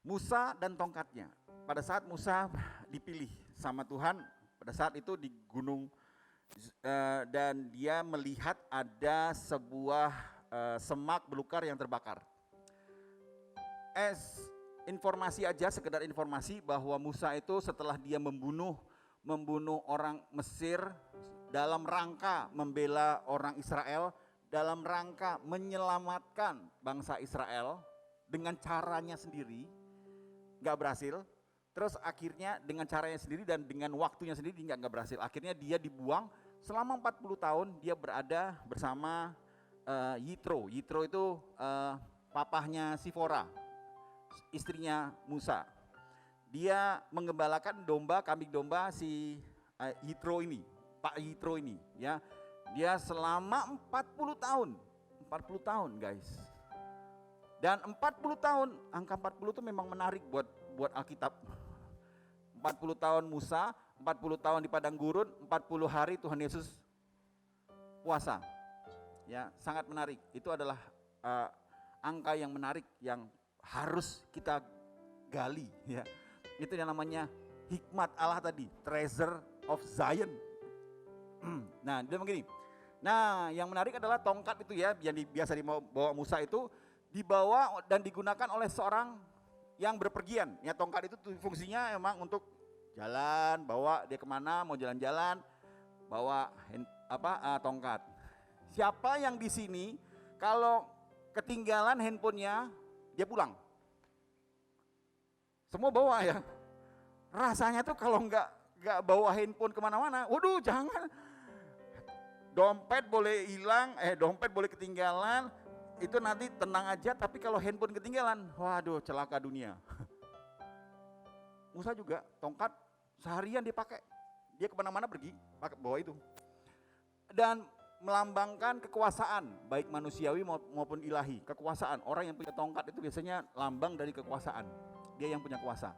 Musa dan tongkatnya. Pada saat Musa dipilih sama Tuhan, pada saat itu di gunung, dan dia melihat ada sebuah semak belukar yang terbakar. Informasi aja, sekedar informasi bahwa Musa itu setelah dia membunuh orang Mesir dalam rangka membela orang Israel, dalam rangka menyelamatkan bangsa Israel dengan caranya sendiri, gak berhasil. Terus akhirnya dengan caranya sendiri dan dengan waktunya sendiri gak berhasil. Akhirnya dia dibuang, selama 40 tahun dia berada bersama Yitro. Yitro itu papahnya Sifora, istrinya Musa. Dia mengembalakan domba, kambing domba si Yitro ini, Pak Yitro ini, ya. Dia selama 40 tahun. 40 tahun, guys. Dan 40 tahun, angka 40 itu memang menarik buat Alkitab. 40 tahun Musa, 40 tahun di padang gurun, 40 hari Tuhan Yesus puasa. Ya, sangat menarik. Itu adalah angka yang menarik yang harus kita gali, ya. Itu yang namanya hikmat Allah tadi, treasure of Zion. Nah, dia begini. Nah, yang menarik adalah tongkat itu ya, yang biasa dibawa Musa itu dibawa dan digunakan oleh seorang yang berpergian. Ya, tongkat itu fungsinya emang untuk jalan, bawa dia kemana, mau jalan-jalan, bawa tongkat. Siapa yang di sini kalau ketinggalan handphonenya, dia pulang? Semua bawa ya. Rasanya tuh kalau nggak bawa handphone kemana-mana, waduh jangan. Dompet boleh hilang, dompet boleh ketinggalan, itu nanti tenang aja. Tapi kalau handphone ketinggalan, waduh celaka dunia. Musa juga tongkat seharian dia pakai, dia kemana-mana pergi pakai bawa itu. Dan melambangkan kekuasaan, baik manusiawi maupun ilahi. Kekuasaan, orang yang punya tongkat itu biasanya lambang dari kekuasaan. Dia yang punya kuasa.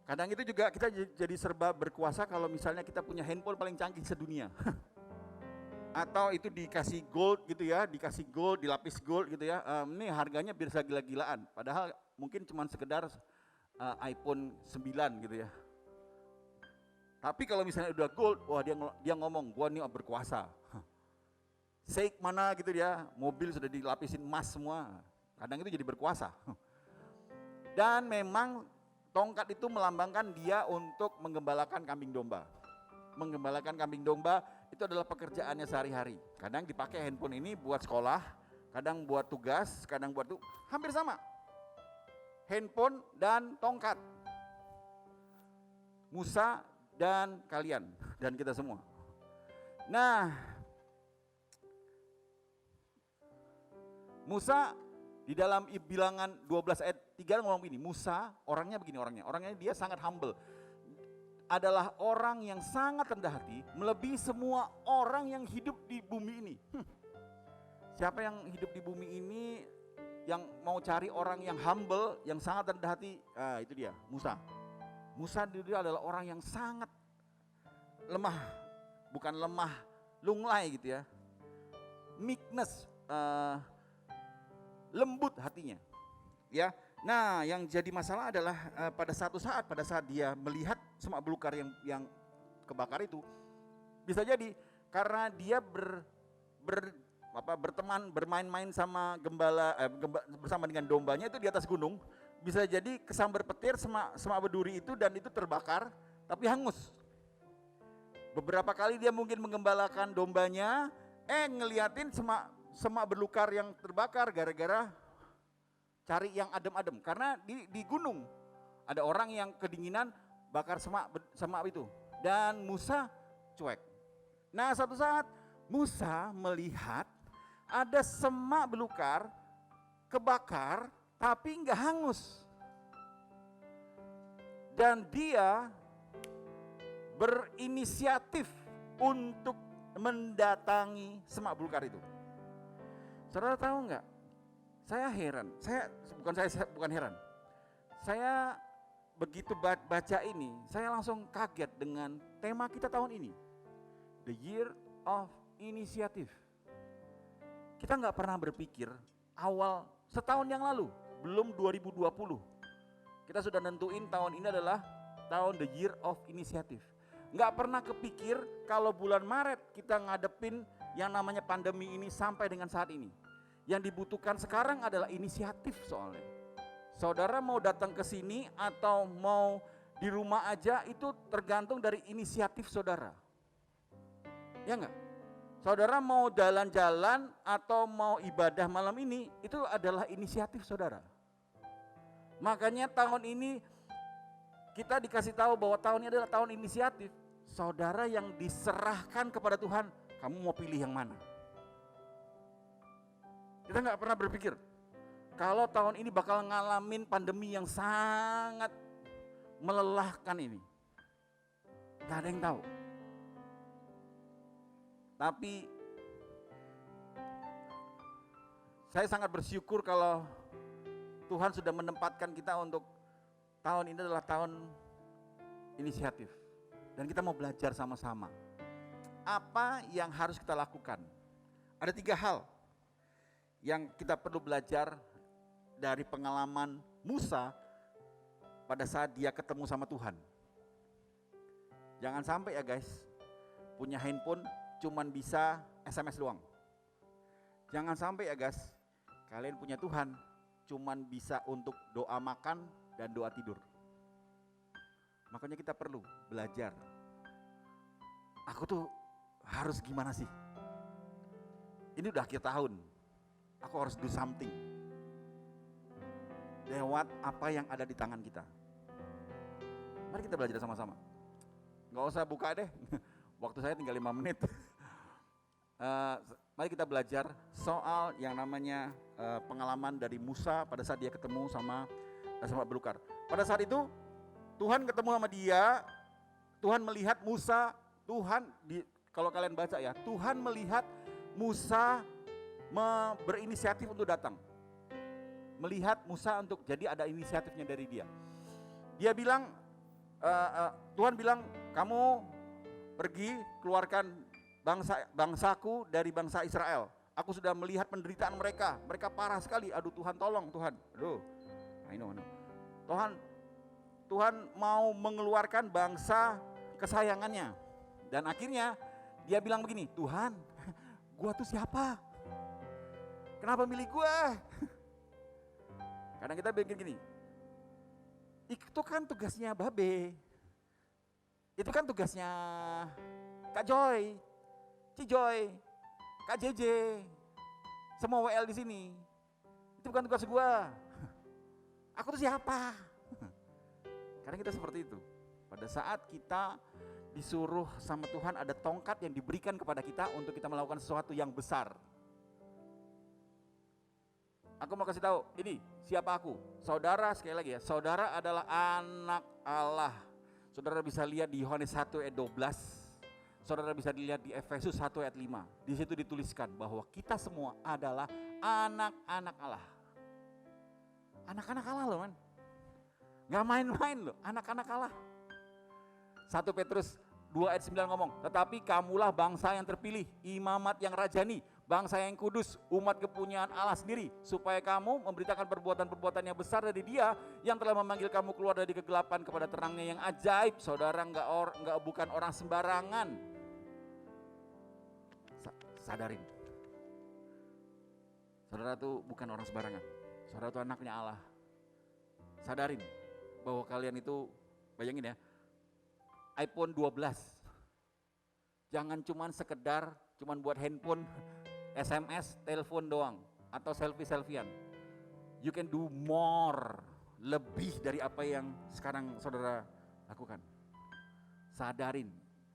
Kadang itu juga kita jadi serba berkuasa kalau misalnya kita punya handphone paling canggih sedunia. Atau itu dikasih gold gitu ya, dikasih gold, dilapis gold gitu ya. Ini harganya bisa gila-gilaan. Padahal mungkin cuma sekedar iPhone 9 gitu ya. Tapi kalau misalnya udah gold, wah dia ngomong, gua nih berkuasa. Sheikh mana gitu dia, mobil sudah dilapisin emas semua. Kadang itu jadi berkuasa. Dan memang tongkat itu melambangkan dia untuk menggembalakan kambing domba. Menggembalakan kambing domba itu adalah pekerjaannya sehari-hari. Kadang dipakai handphone ini buat sekolah, kadang buat tugas, kadang buat hampir sama. Handphone dan tongkat. Musa dan kalian dan kita semua. Nah, Musa di dalam Bilangan 12 ayat 3 ngomong begini, Musa orangnya begini orangnya dia sangat humble. Adalah orang yang sangat rendah hati, melebihi semua orang yang hidup di bumi ini. Siapa yang hidup di bumi ini yang mau cari orang yang humble, yang sangat rendah hati, itu dia, Musa. Musa dia adalah orang yang sangat lemah, bukan lemah, lunglai gitu ya. Meekness, lembut hatinya. Ya. Nah, yang jadi masalah adalah pada saat dia melihat semak belukar yang kebakar itu, bisa jadi karena dia berteman, bermain-main sama bersama dengan dombanya itu di atas gunung, bisa jadi kesambar petir semak berduri itu dan itu terbakar tapi hangus. Beberapa kali dia mungkin menggembalakan dombanya, ngeliatin semak belukar yang terbakar gara-gara cari yang adem-adem, karena di gunung ada orang yang kedinginan bakar semak itu, dan Musa cuek. Nah, suatu saat Musa melihat ada semak belukar kebakar tapi nggak hangus, dan dia berinisiatif untuk mendatangi semak belukar itu. Saudara tahu nggak? Saya heran, bukan heran. Saya begitu baca ini, saya langsung kaget dengan tema kita tahun ini. The Year of Initiative. Kita nggak pernah berpikir awal setahun yang lalu, belum 2020. Kita sudah nentuin tahun ini adalah tahun The Year of Initiative. Nggak pernah kepikir kalau bulan Maret kita ngadepin yang namanya pandemi ini sampai dengan saat ini. Yang dibutuhkan sekarang adalah inisiatif soalnya. Saudara mau datang ke sini atau mau di rumah aja itu tergantung dari inisiatif saudara. Ya enggak? Saudara mau jalan-jalan atau mau ibadah malam ini itu adalah inisiatif saudara. Makanya tahun ini kita dikasih tahu bahwa tahun ini adalah tahun inisiatif. Saudara yang diserahkan kepada Tuhan, kamu mau pilih yang mana? Kita nggak pernah berpikir kalau tahun ini bakal ngalamin pandemi yang sangat melelahkan ini. Gak ada yang tahu. Tapi saya sangat bersyukur kalau Tuhan sudah menempatkan kita untuk tahun ini adalah tahun inisiatif. Dan kita mau belajar sama-sama. Apa yang harus kita lakukan? Ada 3 hal yang kita perlu belajar dari pengalaman Musa pada saat dia ketemu sama Tuhan. Jangan sampai ya guys, punya handphone cuman bisa SMS doang. Jangan sampai ya guys, kalian punya Tuhan cuman bisa untuk doa makan dan doa tidur. Makanya kita perlu belajar. Aku tuh harus gimana sih? Ini udah akhir tahun. Aku harus do something lewat apa yang ada di tangan kita. Mari kita belajar sama-sama. Gak usah buka deh, waktu saya tinggal 5 menit. Mari kita belajar soal yang namanya pengalaman dari Musa pada saat dia ketemu sama belukar. Pada saat itu Tuhan ketemu sama dia, Tuhan melihat Musa, kalau kalian baca ya, Tuhan melihat Musa berinisiatif untuk datang. Melihat Musa untuk jadi ada inisiatifnya dari dia. Dia bilang, Tuhan bilang, kamu pergi keluarkan bangsaku dari bangsa Israel. Aku sudah melihat penderitaan mereka parah sekali. Aduh Tuhan, tolong Tuhan. Aduh, I know. Tuhan mau mengeluarkan bangsa kesayangannya. Dan akhirnya dia bilang begini, Tuhan, gua tuh siapa? Kenapa milih gua? Kadang kita bikin gini, itu kan tugasnya Babe, itu kan tugasnya Kak Joy, Cijoy, Kak JJ, semua WL di sini. Itu bukan tugas gua. Aku tuh siapa? Karena kita seperti itu. Pada saat kita disuruh sama Tuhan, ada tongkat yang diberikan kepada kita untuk kita melakukan sesuatu yang besar. Aku mau kasih tahu, ini siapa aku? Saudara, sekali lagi ya, saudara adalah anak Allah. Saudara bisa lihat di Yohanes 1 ayat 12. Saudara bisa dilihat di Efesus 1 ayat 5. Di situ dituliskan bahwa kita semua adalah anak-anak Allah. Anak-anak Allah loh, man. Gak main-main loh, anak-anak Allah. 1 Petrus 2 ayat 9 ngomong, tetapi kamulah bangsa yang terpilih, imamat yang rajani, bangsa yang kudus, umat kepunyaan Allah sendiri, supaya kamu memberitakan perbuatan-perbuatan yang besar dari Dia yang telah memanggil kamu keluar dari kegelapan kepada terangnya yang ajaib. Saudara bukan orang sembarangan. Sadarin. Saudara tuh bukan orang sembarangan. Saudara tuh anaknya Allah. Sadarin bahwa kalian itu, bayangin ya, iPhone 12. Jangan cuman sekedar buat handphone, SMS, telepon doang, atau selfie-selfian. You can do more, lebih dari apa yang sekarang saudara lakukan. Sadarin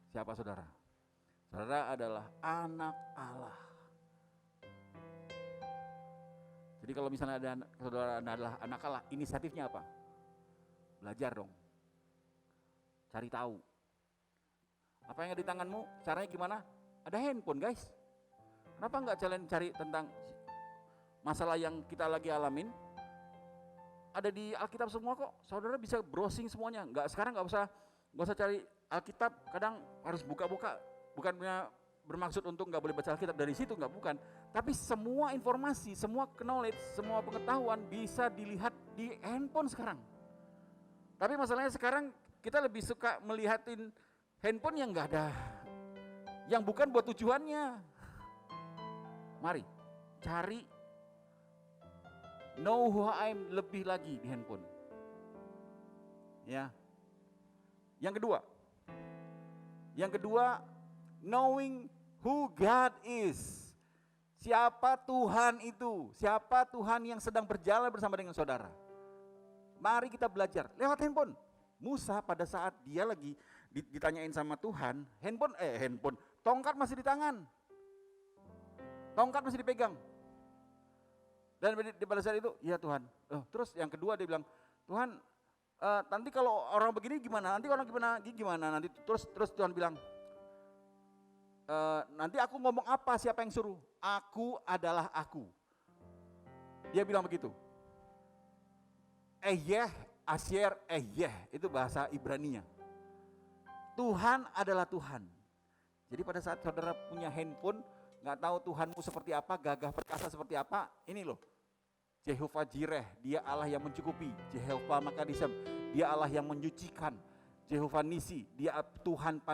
siapa saudara. Saudara adalah anak Allah. Jadi kalau misalnya ada saudara adalah anak Allah, inisiatifnya apa? Belajar dong. Cari tahu. Apa yang ada di tanganmu, caranya gimana? Ada handphone guys. Kenapa enggak kalian cari tentang masalah yang kita lagi alamin? Ada di Alkitab semua kok. Saudara bisa browsing semuanya. Sekarang enggak usah cari Alkitab, kadang harus buka-buka. Bukannya bermaksud untuk enggak boleh baca Alkitab dari situ, enggak, bukan. Tapi semua informasi, semua knowledge, semua pengetahuan bisa dilihat di handphone sekarang. Tapi masalahnya sekarang kita lebih suka melihatin handphone yang enggak ada, yang bukan buat tujuannya. Mari cari know who I am lebih lagi di handphone. Ya. Yang kedua, knowing who God is. Siapa Tuhan itu? Siapa Tuhan yang sedang berjalan bersama dengan saudara? Mari kita belajar lewat handphone. Musa pada saat dia lagi ditanyain sama Tuhan, handphone, tongkat masih di tangan. Tongkat masih dipegang. Dan pada saat itu, ya Tuhan. Terus yang kedua dia bilang, Tuhan, nanti kalau orang begini gimana? Nanti orang gimana? Nanti terus Tuhan bilang, nanti aku ngomong apa? Siapa yang suruh? Aku adalah aku. Dia bilang begitu. Asyer, itu bahasa Ibraninya. Tuhan adalah Tuhan. Jadi pada saat saudara punya handphone, nggak tahu Tuhanmu seperti apa, gagah perkasa seperti apa, ini loh. Jehovah Jireh, dia Allah yang mencukupi. Jehovah Makadisem, dia Allah yang menyucikan. Jehovah Nisi, dia Tuhan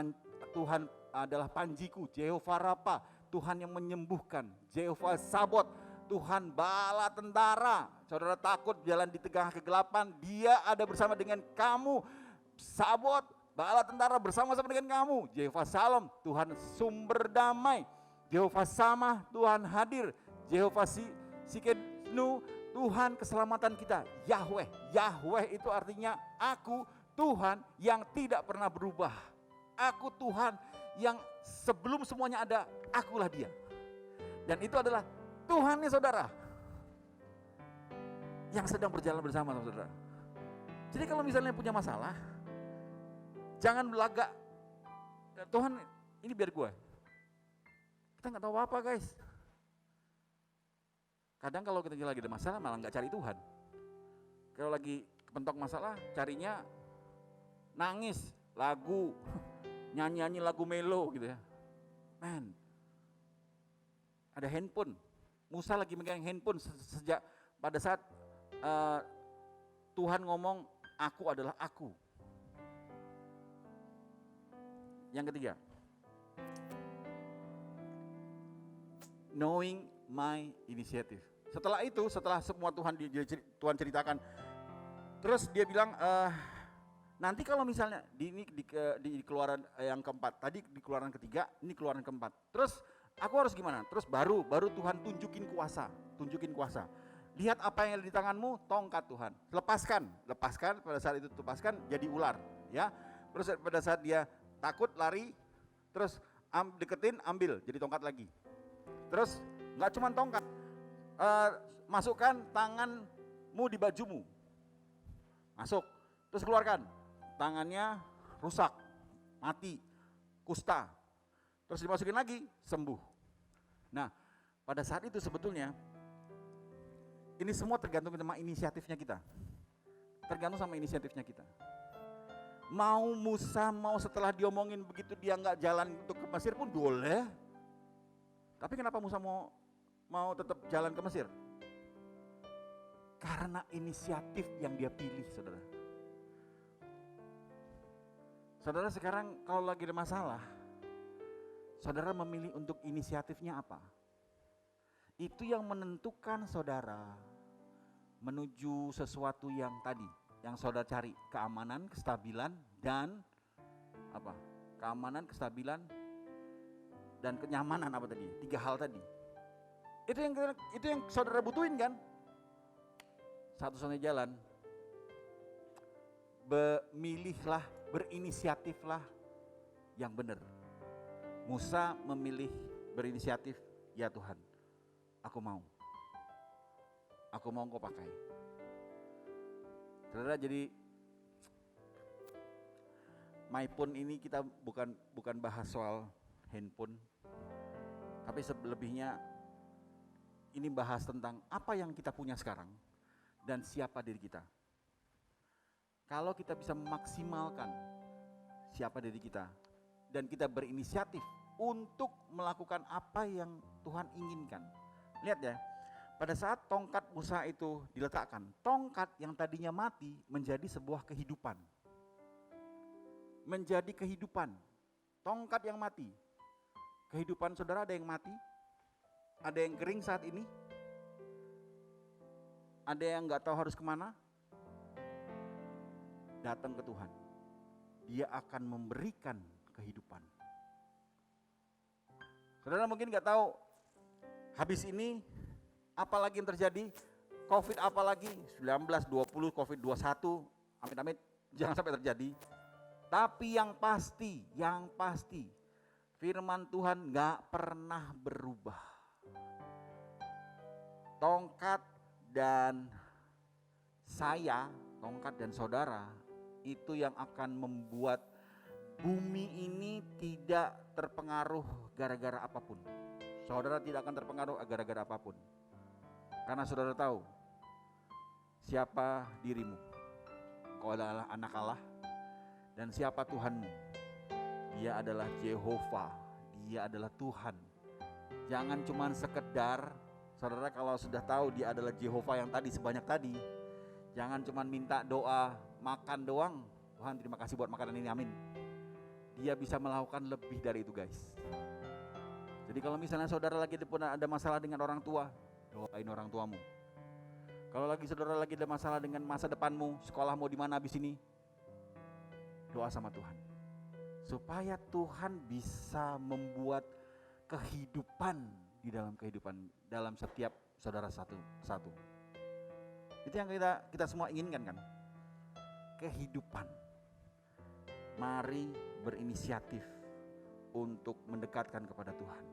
adalah panjiku. Jehovah Rapa, Tuhan yang menyembuhkan. Jehovah Sabot, Tuhan bala tentara. Saudara takut jalan di tengah kegelapan, dia ada bersama dengan kamu. Sabot, bala tentara bersama-sama dengan kamu. Jehovah Salom, Tuhan sumber damai. Jehovah Samah, Tuhan hadir. Jehovah Sikenu, Tuhan keselamatan kita. Yahweh itu artinya aku Tuhan yang tidak pernah berubah. Aku Tuhan yang sebelum semuanya ada, akulah dia. Dan itu adalah Tuhannya saudara, yang sedang berjalan bersama saudara. Jadi kalau misalnya punya masalah, jangan belagak, Tuhan ini biar gue. Kita nggak tahu apa guys. Kadang kalau kita lagi ada masalah malah nggak cari Tuhan. Kalau lagi kepentok masalah, carinya nangis lagu, nyanyi lagu melo gitu ya. Man, ada handphone. Musa lagi megang handphone sejak pada saat Tuhan ngomong, aku adalah aku. Yang ketiga, knowing my initiative. Setelah itu, setelah semua Tuhan ceritakan, terus dia bilang, nanti kalau misalnya di keluaran yang keempat, tadi di keluaran ketiga, ini keluaran keempat. Terus aku harus gimana? Terus baru Tuhan tunjukin kuasa. Lihat apa yang ada di tanganmu, tongkat Tuhan. Lepaskan pada saat itu lepaskan jadi ular, ya. Terus pada saat dia takut lari, terus deketin ambil jadi tongkat lagi. Terus nggak cuma tongkat, masukkan tanganmu di bajumu, masuk, terus keluarkan, tangannya rusak, mati, kusta, terus dimasukin lagi, sembuh. Nah, pada saat itu sebetulnya ini semua tergantung sama inisiatifnya kita. Mau Musa, mau setelah diomongin begitu dia nggak jalan untuk ke Mesir pun boleh. Tapi kenapa Musa mau tetap jalan ke Mesir? Karena inisiatif yang dia pilih, saudara. Saudara sekarang kalau lagi ada masalah, saudara memilih untuk inisiatifnya apa? Itu yang menentukan saudara menuju sesuatu yang tadi, yang saudara cari, keamanan, kestabilan, dan apa? Keamanan, kestabilan, dan kenyamanan apa tadi? 3 hal tadi. Itu yang saudara butuhin kan? Satu-satunya jalan, milihlah, berinisiatiflah yang benar. Musa memilih berinisiatif, ya Tuhan, aku mau Engkau pakai. Saudara, jadi my phone ini kita bukan bahas soal handphone, tapi selebihnya ini bahas tentang apa yang kita punya sekarang dan siapa diri kita. Kalau kita bisa memaksimalkan siapa diri kita dan kita berinisiatif untuk melakukan apa yang Tuhan inginkan. Lihat ya, pada saat tongkat Musa itu diletakkan, tongkat yang tadinya mati menjadi sebuah kehidupan. Menjadi kehidupan. Tongkat yang mati. Kehidupan saudara ada yang mati? Ada yang kering saat ini? Ada yang gak tahu harus kemana? Datang ke Tuhan. Dia akan memberikan kehidupan. Saudara mungkin gak tahu habis ini apalagi yang terjadi, COVID apalagi, 19, 20, COVID-21, amit-amit jangan sampai terjadi. Tapi yang pasti, firman Tuhan gak pernah berubah. Tongkat dan tongkat dan saudara, itu yang akan membuat bumi ini tidak terpengaruh gara-gara apapun. Saudara tidak akan terpengaruh gara-gara apapun. Karena saudara tahu siapa dirimu. Kau adalah anak Allah dan siapa Tuhanmu. Dia adalah Jehovah, dia adalah Tuhan. Jangan cuma sekedar, saudara kalau sudah tahu dia adalah Jehovah yang tadi sebanyak tadi, jangan cuma minta doa, makan doang. Tuhan terima kasih buat makanan ini, amin. Dia bisa melakukan lebih dari itu guys. Jadi kalau misalnya saudara lagi ada masalah dengan orang tua, doain orang tuamu. Kalau saudara lagi ada masalah dengan masa depanmu, sekolah mau di mana habis ini, doa sama Tuhan. Supaya Tuhan bisa membuat kehidupan di dalam kehidupan, dalam setiap saudara satu. Itu yang kita semua inginkan kan? Kehidupan. Mari berinisiatif untuk mendekatkan kepada Tuhan.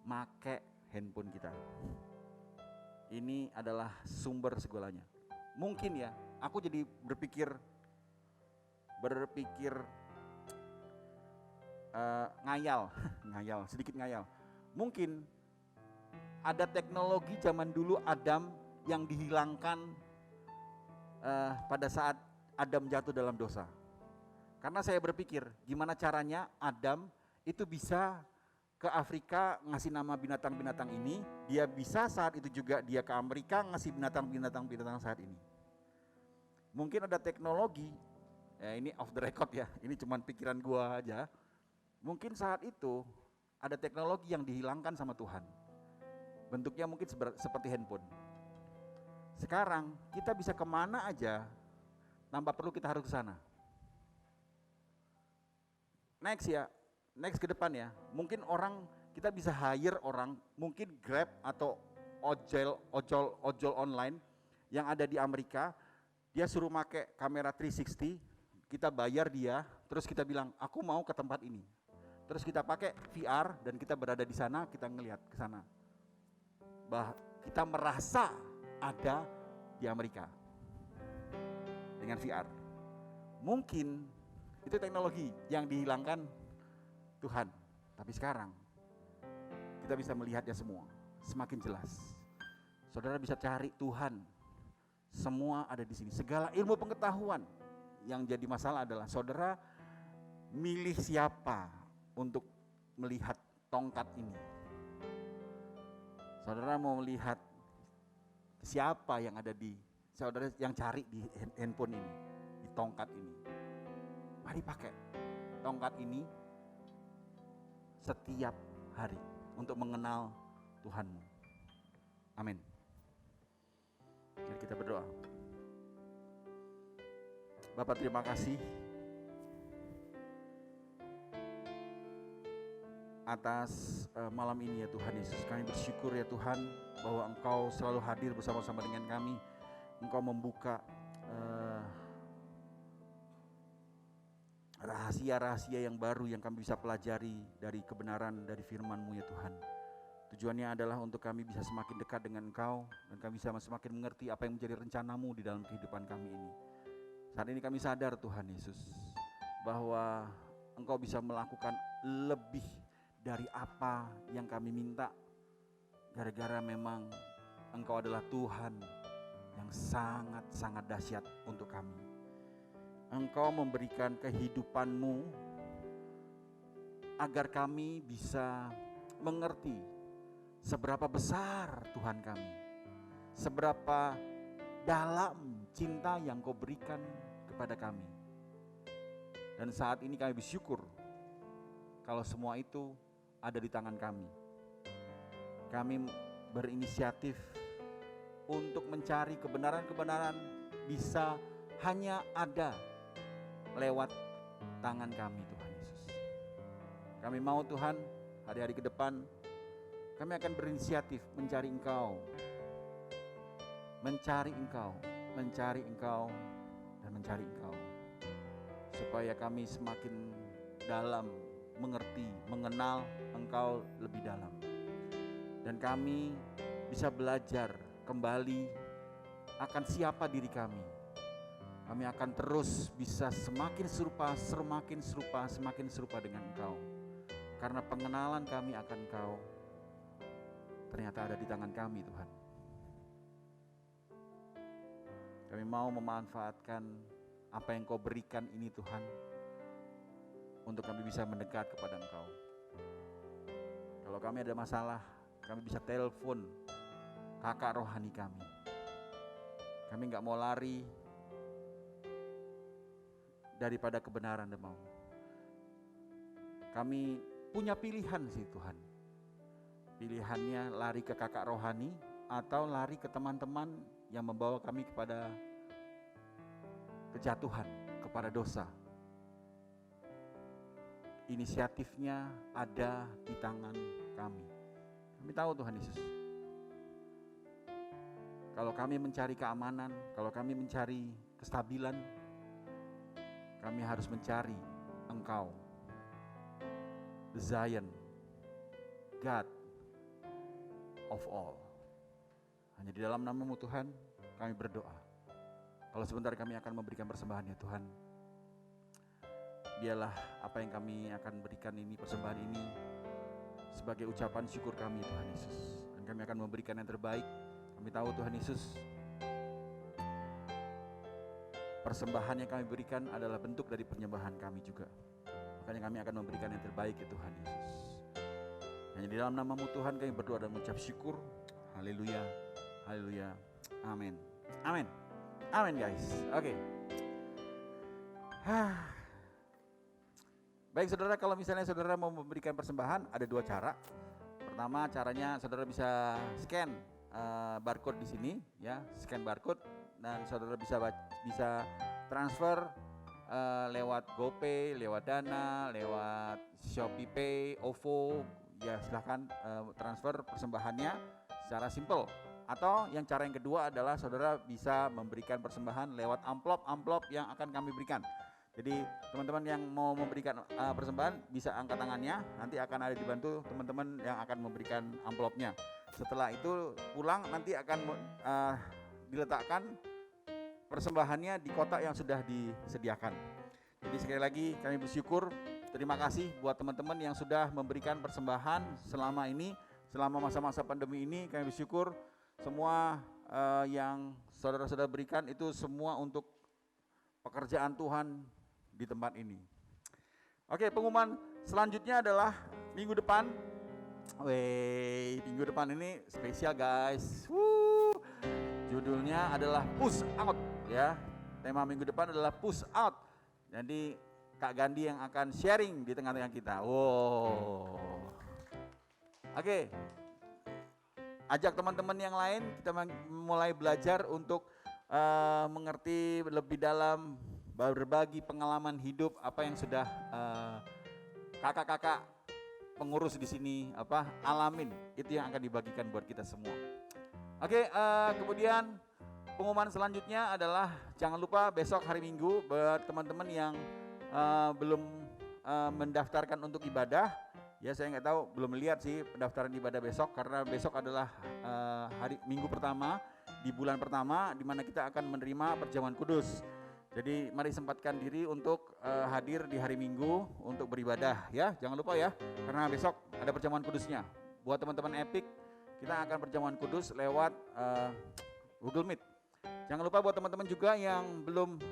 Make handphone kita. Ini adalah sumber segalanya. Mungkin ya, aku jadi berpikir sedikit ngayal. Mungkin ada teknologi zaman dulu Adam yang dihilangkan pada saat Adam jatuh dalam dosa. Karena saya berpikir, gimana caranya Adam itu bisa ke Afrika ngasih nama binatang-binatang ini, dia bisa saat itu juga dia ke Amerika ngasih binatang-binatang saat ini. Mungkin ada teknologi, ya ini off the record ya, ini cuma pikiran gua aja. Mungkin saat itu ada teknologi yang dihilangkan sama Tuhan. Bentuknya mungkin seperti handphone. Sekarang kita bisa kemana aja, tanpa perlu kita harus ke sana. Next ke depan ya, mungkin orang kita bisa hire orang, mungkin Grab atau ojol online yang ada di Amerika, dia suruh pakai kamera 360, kita bayar dia, terus kita bilang aku mau ke tempat ini, terus kita pakai VR dan kita berada di sana, kita ngelihat ke sana, kita merasa ada di Amerika dengan VR. Mungkin itu teknologi yang dihilangkan Tuhan, tapi sekarang kita bisa melihatnya semua semakin jelas. Saudara bisa cari Tuhan, semua ada di sini. Segala ilmu pengetahuan. Yang jadi masalah adalah saudara milih siapa untuk melihat tongkat ini. Saudara mau melihat siapa yang ada di, saudara yang cari di handphone ini, di tongkat ini. Mari pakai tongkat ini setiap hari untuk mengenal Tuhanmu. Amin. Mari kita berdoa. Bapak terima kasih atas malam ini ya Tuhan Yesus. Kami bersyukur ya Tuhan bahwa Engkau selalu hadir bersama-sama dengan kami. Engkau membuka rahasia-rahasia yang baru yang kami bisa pelajari dari kebenaran dari firman-Mu ya Tuhan. Tujuannya adalah untuk kami bisa semakin dekat dengan Engkau dan kami bisa semakin mengerti apa yang menjadi rencana-Mu di dalam kehidupan kami ini. Saat ini kami sadar Tuhan Yesus bahwa Engkau bisa melakukan lebih dari apa yang kami minta, gara-gara memang Engkau adalah Tuhan yang sangat-sangat dahsyat untuk kami. Engkau memberikan kehidupan-Mu agar kami bisa mengerti seberapa besar Tuhan kami, seberapa dalam cinta yang Kau berikan kepada kami. Dan saat ini kami bersyukur kalau semua itu ada di tangan kami. Kami berinisiatif untuk mencari kebenaran-kebenaran bisa hanya ada lewat tangan kami Tuhan Yesus. Kami mau Tuhan hari-hari ke depan kami akan berinisiatif mencari Engkau, mencari Engkau, mencari Engkau, dan mencari Engkau. Supaya kami semakin dalam mengerti, mengenal Engkau lebih dalam. Dan kami bisa belajar kembali akan siapa diri kami. Kami akan terus bisa semakin serupa dengan Engkau. Karena pengenalan kami akan Engkau ternyata ada di tangan kami Tuhan. Kami mau memanfaatkan apa yang Kau berikan ini Tuhan, untuk kami bisa mendekat kepada Engkau. Kalau kami ada masalah, kami bisa telepon kakak rohani kami. Kami gak mau lari daripada kebenaran dan mau. Kami punya pilihan sih Tuhan. Pilihannya lari ke kakak rohani atau lari ke teman-teman yang membawa kami kepada kejatuhan, kepada dosa. Inisiatifnya ada di tangan kami. Kami tahu Tuhan Yesus, kalau kami mencari keamanan, kalau kami mencari kestabilan, kami harus mencari Engkau, the Zion, God of all. Hanya di dalam nama-Mu Tuhan kami berdoa. Kalau sebentar kami akan memberikan persembahan ya Tuhan, biarlah apa yang kami akan berikan ini, persembahan ini, sebagai ucapan syukur kami Tuhan Yesus. Dan kami akan memberikan yang terbaik. Kami tahu Tuhan Yesus, persembahan yang kami berikan adalah bentuk dari penyembahan kami juga. Makanya kami akan memberikan yang terbaik ya Tuhan Yesus. Hanya di dalam nama-Mu Tuhan kami berdoa dan mengucap syukur. Haleluya, haleluya, amin, amin, amin guys. Oke. Baik saudara, kalau misalnya saudara mau memberikan persembahan ada dua cara. Pertama caranya saudara bisa scan barcode di sini ya, scan barcode dan saudara bisa transfer lewat GoPay, lewat Dana, lewat ShopeePay, OVO, ya silahkan transfer persembahannya secara simple. Atau yang cara yang kedua adalah saudara bisa memberikan persembahan lewat amplop yang akan kami berikan. Jadi teman-teman yang mau memberikan persembahan bisa angkat tangannya, nanti akan ada dibantu teman-teman yang akan memberikan amplopnya. Setelah itu pulang nanti akan diletakkan persembahannya di kotak yang sudah disediakan. Jadi sekali lagi kami bersyukur, terima kasih buat teman-teman yang sudah memberikan persembahan selama ini, selama masa-masa pandemi ini. Kami bersyukur semua yang saudara-saudara berikan itu semua untuk pekerjaan Tuhan di tempat ini. Oke, pengumuman selanjutnya adalah minggu depan. Minggu depan ini spesial guys. Judulnya adalah push out ya. Tema minggu depan adalah push out. Jadi Kak Gandhi yang akan sharing di tengah-tengah kita. Oke. Ajak teman-teman yang lain, kita mulai belajar untuk mengerti lebih dalam, berbagi pengalaman hidup apa yang sudah kakak-kakak pengurus di sini alamin, itu yang akan dibagikan buat kita semua. Oke, kemudian pengumuman selanjutnya adalah jangan lupa besok hari Minggu buat teman-teman yang belum mendaftarkan untuk ibadah. Ya saya nggak tahu, belum lihat sih pendaftaran ibadah besok karena besok adalah hari Minggu pertama di bulan pertama di mana kita akan menerima perjamuan kudus. Jadi mari sempatkan diri untuk hadir di hari Minggu untuk beribadah ya. Jangan lupa ya, karena besok ada perjamuan kudusnya. Buat teman-teman Epic, kita akan perjamuan kudus lewat Google Meet. Jangan lupa buat teman-teman juga yang belum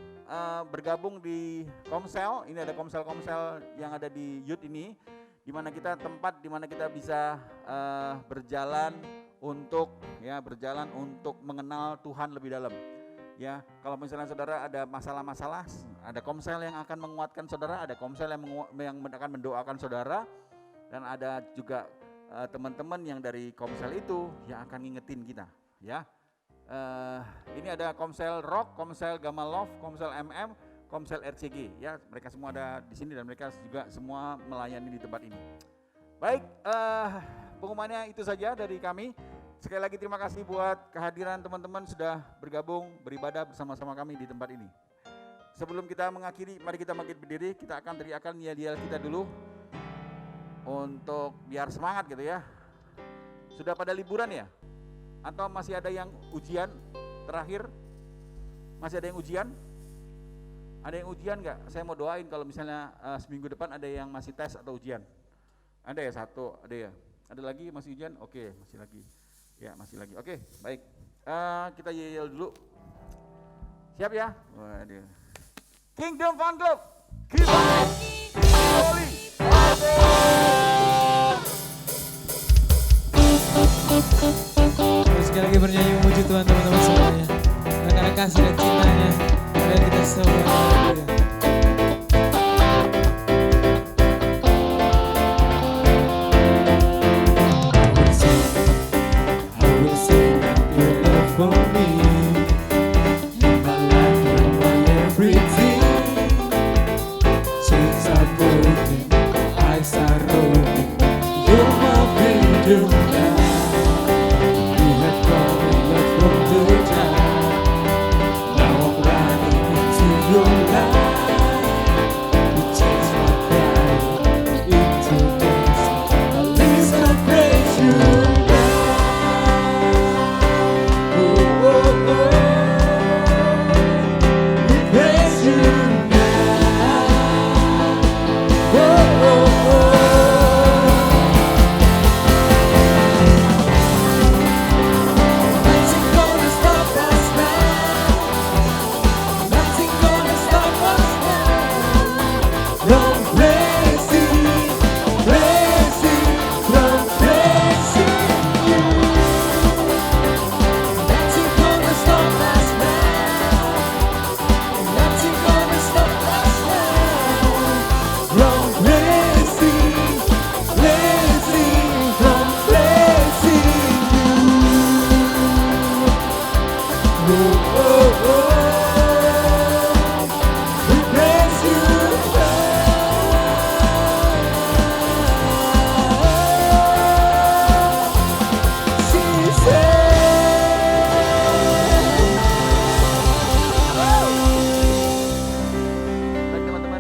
bergabung di Komsel, ini ada komsel-komsel yang ada di Youth ini, di mana kita tempat di mana kita bisa berjalan untuk mengenal Tuhan lebih dalam. Ya, kalau misalnya saudara ada masalah-masalah, ada komsel yang akan menguatkan saudara, ada komsel yang akan mendoakan saudara, dan ada juga teman-teman yang dari komsel itu yang akan ngingetin kita. Ya, ini ada komsel Rock, komsel Gamma Love, komsel MM, komsel RCG. Ya, mereka semua ada di sini dan mereka juga semua melayani di tempat ini. Baik, pengumumannya itu saja dari kami. Sekali lagi terima kasih buat kehadiran teman-teman sudah bergabung beribadah bersama-sama kami di tempat ini. Sebelum kita mengakhiri, mari kita bangkit berdiri, kita akan teriakan yel-yel kita dulu untuk biar semangat gitu ya. Sudah pada liburan ya? Atau masih ada yang ujian terakhir? Masih ada yang ujian? Ada yang ujian nggak? Saya mau doain kalau misalnya seminggu depan ada yang masih tes atau ujian. Ada ya satu, ada ya. Ada lagi masih ujian? Oke, masih lagi. Ya masih lagi. Oke, baik. Kita yel dulu. Siap ya? Waduh. Kingdom Fan Club. Keep on holy. Sekali lagi bernyanyi memuji Tuhan teman-teman semuanya. Karena kasih dan cintanya, mari kita semua haleluya. For me, my life, my everything. Chains are broken, eyes are open. You're my freedom now. You have brought me love from the time. Now I'm running into your light. Baik teman-teman,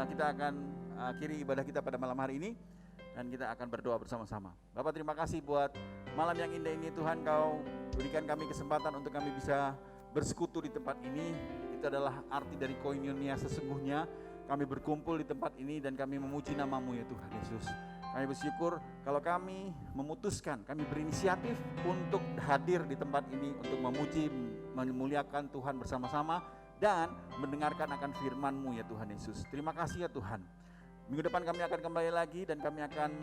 kita akan akhiri ibadah kita pada malam hari ini dan kita akan berdoa bersama-sama. Bapak, terima kasih buat malam yang indah ini Tuhan, Kau berikan kami kesempatan untuk kami bisa bersekutu di tempat ini. Itu adalah arti dari koinonia sesungguhnya. Kami berkumpul di tempat ini dan kami memuji nama-Mu ya Tuhan Yesus. Kami bersyukur kalau kami memutuskan, kami berinisiatif untuk hadir di tempat ini untuk memuji, memuliakan Tuhan bersama-sama dan mendengarkan akan firman-Mu ya Tuhan Yesus. Terima kasih ya Tuhan. Minggu depan kami akan kembali lagi dan kami akan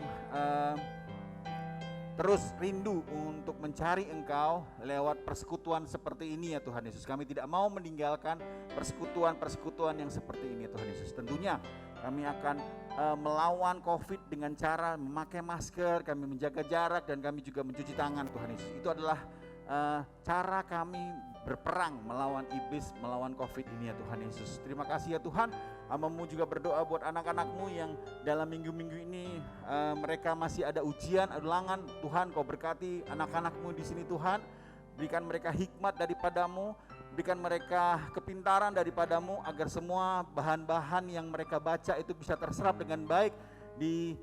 terus rindu untuk mencari Engkau lewat persekutuan seperti ini ya Tuhan Yesus. Kami tidak mau meninggalkan persekutuan-persekutuan yang seperti ini ya Tuhan Yesus. Tentunya kami akan melawan COVID dengan cara memakai masker, kami menjaga jarak dan kami juga mencuci tangan Tuhan Yesus. Itu adalah cara kami berperang melawan iblis, melawan COVID ini ya Tuhan Yesus. Terima kasih ya Tuhan. Hamba-Mu juga berdoa buat anak-anak-Mu yang dalam minggu-minggu ini mereka masih ada ujian, ada ulangan. Tuhan, Kau berkati anak-anak-Mu di sini Tuhan. Berikan mereka hikmat daripada-Mu, berikan mereka kepintaran daripada-Mu agar semua bahan-bahan yang mereka baca itu bisa terserap dengan baik di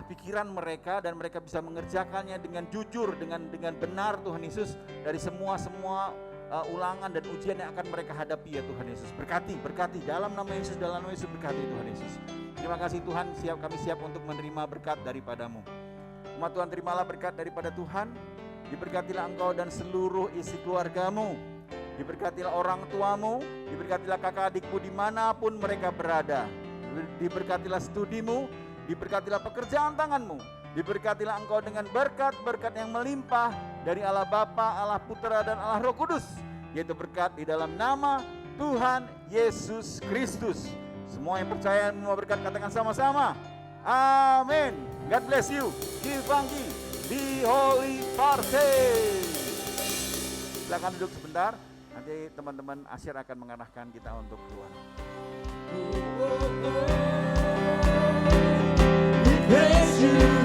pikiran mereka dan mereka bisa mengerjakannya dengan jujur, dengan benar Tuhan Yesus dari semua ulangan dan ujian yang akan mereka hadapi ya Tuhan Yesus. Berkati dalam nama Yesus, dalam nama Yesus berkati Tuhan Yesus. Terima kasih Tuhan, kami siap untuk menerima berkat daripada-Mu. Umat Tuhan, terimalah berkat daripada Tuhan. Diberkatilah engkau dan seluruh isi keluarga-Mu. Diberkatilah orang tua-Mu, diberkatilah kakak adikmu dimanapun mereka berada. Diberkatilah studimu, diberkatilah pekerjaan tanganmu. Diberkatilah engkau dengan berkat-berkat yang melimpah dari Allah Bapa, Allah Putra dan Allah Roh Kudus, yaitu berkat di dalam nama Tuhan Yesus Kristus. Semua yang percaya semua berkat katakan sama-sama. Amin. God bless you. Givangi di Holy Party. Silakan duduk sebentar. Nanti teman-teman Asyir akan mengarahkan kita untuk keluar. Praise you.